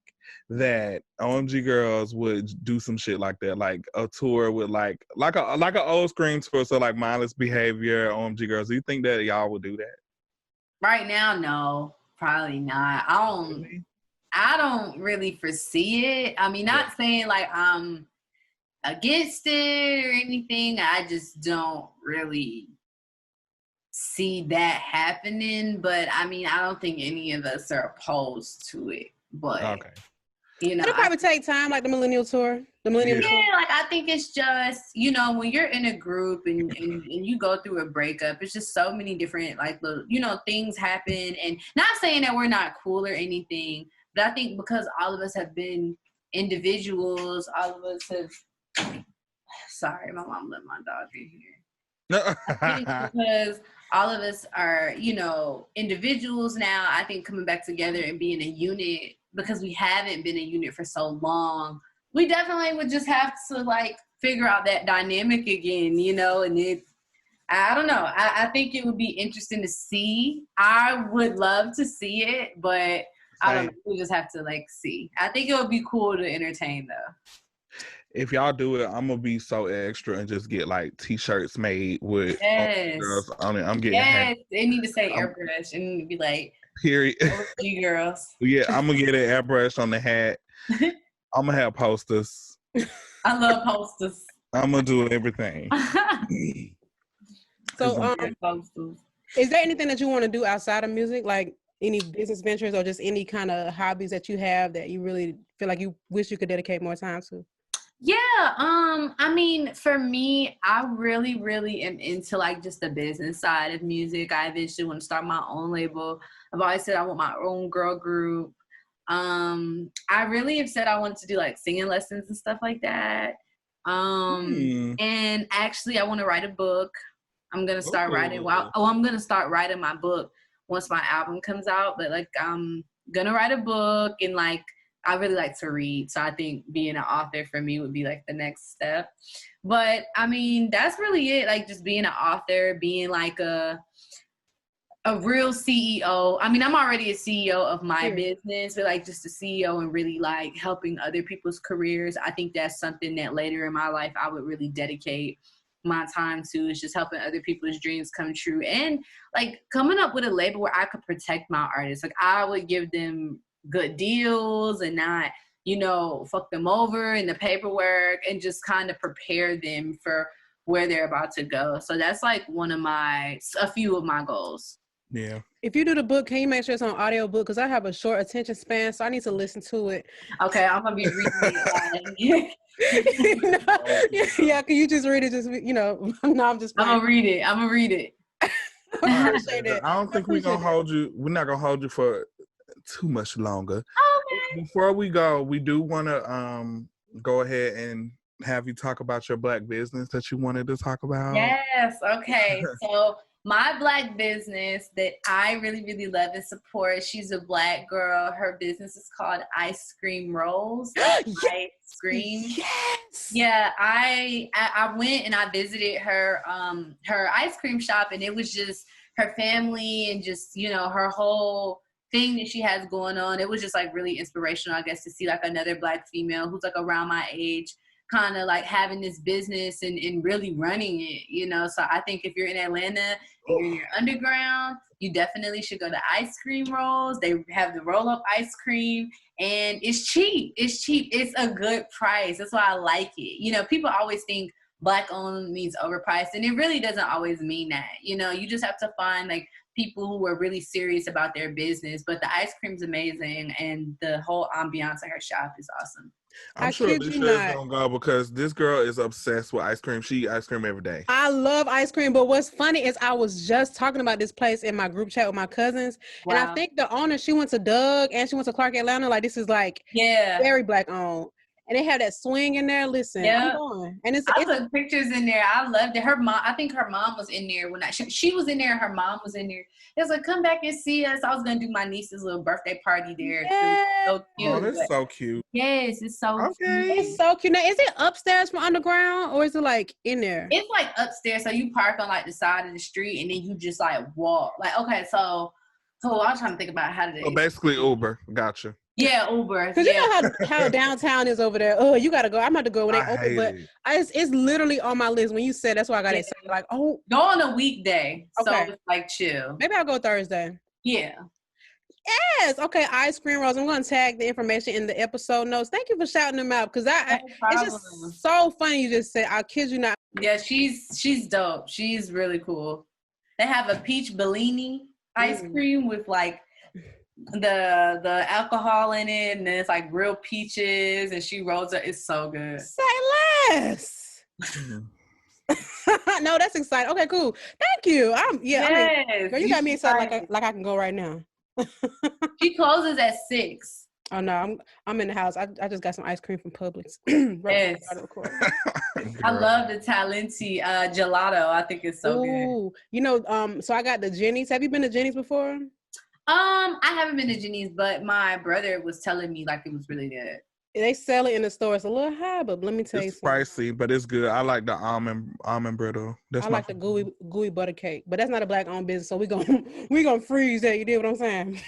that OMG Girlz would do some shit like that, like a tour with like an old screen tour, so like Mindless Behavior, OMG Girlz? Do you think that y'all would do that? Right now, no, probably not. I don't really foresee it. I mean, not saying like I'm against it or anything. I just don't really see that happening. But I mean, I don't think any of us are opposed to it. But okay. It'll probably take time, like the Millennial Tour. Tour. Like I think it's just, when you're in a group and you go through a breakup, it's just so many different like things happen. And not saying that we're not cool or anything, but I think because all of us have been individuals, all of us have. Sorry, my mom let my dog in here. I think because all of us are, individuals now, I think coming back together and being a unit, because we haven't been a unit for so long, we definitely would just have to like figure out that dynamic again, and I don't know. I think it would be interesting to see. I would love to see it, but I don't know. We just have to like see. I think it would be cool to entertain though. If y'all do it, I'm gonna be so extra and just get like t-shirts made with girls on it. I'm getting they need to say airbrush and be like period. OMG Girlz. Yeah, I'm gonna get an airbrush on the hat. I'm gonna have posters. I love posters. I'm gonna do everything. So, is there anything that you want to do outside of music, like any business ventures or just any kind of hobbies that you have that you really feel like you wish you could dedicate more time to? Yeah, I mean, for me, I really, really am into like just the business side of music. I eventually want to start my own label. I've always said I want my own girl group. I really have said I wanted to do like singing lessons and stuff like that. And actually I want to write a book. I'm gonna start writing. I'm gonna start writing my book once my album comes out. But like, I'm gonna write a book, and like, I really like to read, so I think being an author for me would be like the next step. But I mean, that's really it. Like, just being an author, being like a real CEO. I mean, I'm already a CEO of my business, but like just a CEO and really like helping other people's careers. I think that's something that later in my life I would really dedicate my time to, is just helping other people's dreams come true, and like coming up with a label where I could protect my artists. Like, I would give them good deals and not, you know, fuck them over in the paperwork, and just kind of prepare them for where they're about to go. So that's like a few of my goals. Yeah. If you do the book, can you make sure it's on audio book? Because I have a short attention span, so I need to listen to it. Okay, I'm gonna be reading it. Yeah, can you just read it? Just, you know, no, I'm just playing. I'm gonna read it. I don't think we're gonna hold you. We're not gonna hold you for too much longer. Okay. Before we go, we do want to go ahead and have you talk about your Black business that you wanted to talk about. Yes. Okay. So my Black business that I really, really love and support. She's a Black girl. Her business is called Ice Cream Rolls. Ice Cream. Yes. Yeah. I went and I visited her ice cream shop, and it was just her family and just, you know, her whole thing that she has going on. It was just like really inspirational, I guess, to see like another Black female who's like around my age, kind of like having this business and really running it, you know. So I think if you're in Atlanta and you're in your underground, you definitely should go to Ice Cream Rolls. They have the roll-up ice cream, and it's cheap. It's cheap. It's a good price. That's why I like it. You know, people always think Black owned means overpriced, and it really doesn't always mean that. You know, you just have to find like people who are really serious about their business. But the ice cream's amazing, and the whole ambiance of her shop is awesome. I'm sure Alicia is gonna go because this girl is obsessed with ice cream. She eats ice cream every day. I love ice cream, but what's funny is I was just talking about this place in my group chat with my cousins, and I think the owner, she went to Doug and she went to Clark Atlanta. Like, this is like very Black owned. And they have that swing in there. Listen, I'm going. And I took pictures in there. I loved it. Her mom, I think her mom was in there when she was in there. Her mom was in there. It was like, come back and see us. I was gonna do my niece's little birthday party there. Yes. So cute. Oh, that's so cute. Yes, it's so cute. It's so cute. Now, is it upstairs from underground, or is it like in there? It's like upstairs. So you park on like the side of the street, and then you just like walk. Like, okay, so I was trying to think about how to do. So basically Uber. Gotcha. Yeah, Uber. Because you know how downtown is over there. Oh, you got to go. I'm about to go when they open. But it's literally on my list. When you said, that's why I got it. Like, oh. Go on a weekday. Okay. So it's like chill. Maybe I'll go Thursday. Yeah. Yes. Okay. Ice Cream Rolls. I'm going to tag the information in the episode notes. Thank you for shouting them out. Because it's just so funny you just said, I kid you not. Yeah, she's dope. She's really cool. They have a peach Bellini ice cream with like the alcohol in it, and then it's like real peaches, and she rolls it. It's so good. Say less. No, that's exciting. Okay, cool. Thank you. Girl, you got me excited like I can go right now. She closes at 6. Oh no, I'm in the house. I just got some ice cream from Publix. Yes. I love the Talenti gelato. I think it's so good. You know, so I got the Jenny's. Have you been to Jenny's before? I haven't been to Jenny's, but my brother was telling me like it was really good. They sell it in the store. It's a little high, but let me tell you something. It's pricey, but it's good. I like the almond brittle. I like the gooey butter cake, but that's not a Black owned business, so we gonna freeze that. You did what I'm saying?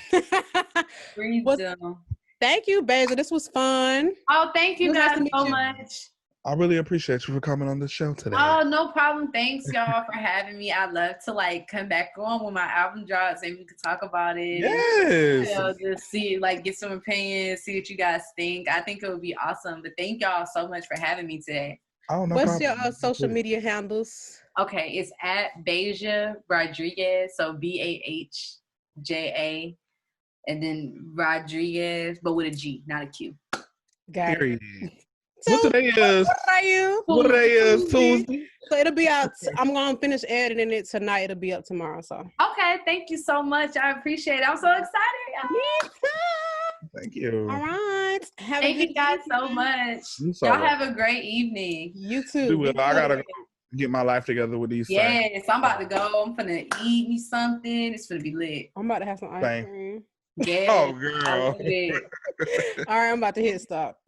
Freeze them. Thank you, Bahja. This was fun. Oh, thank you guys so much. I really appreciate you for coming on the show today. Oh, no problem. Thanks, y'all, for having me. I'd love to like come back on when my album drops and we could talk about it. Yes. You know, just see, like, get some opinions, see what you guys think. I think it would be awesome. But thank y'all so much for having me today. Oh, no What's problem. your social media handles? Okay, it's at Bahja Rodriguez. So BAHJA and then Rodriguez, but with a G, not a Q. Got it. What today is? What today is? Tuesday. So it'll be out. I'm gonna finish editing it tonight. It'll be up tomorrow. So okay, thank you so much. I appreciate it. I'm so excited. Thank you. All right. Thank you guys so much. Y'all have a great evening. You too. I gotta go get my life together with these. Yes, I'm about to go. I'm finna eat me something. It's gonna be lit. I'm about to have some ice cream. Yeah. Oh, girl. All right, I'm about to hit stop.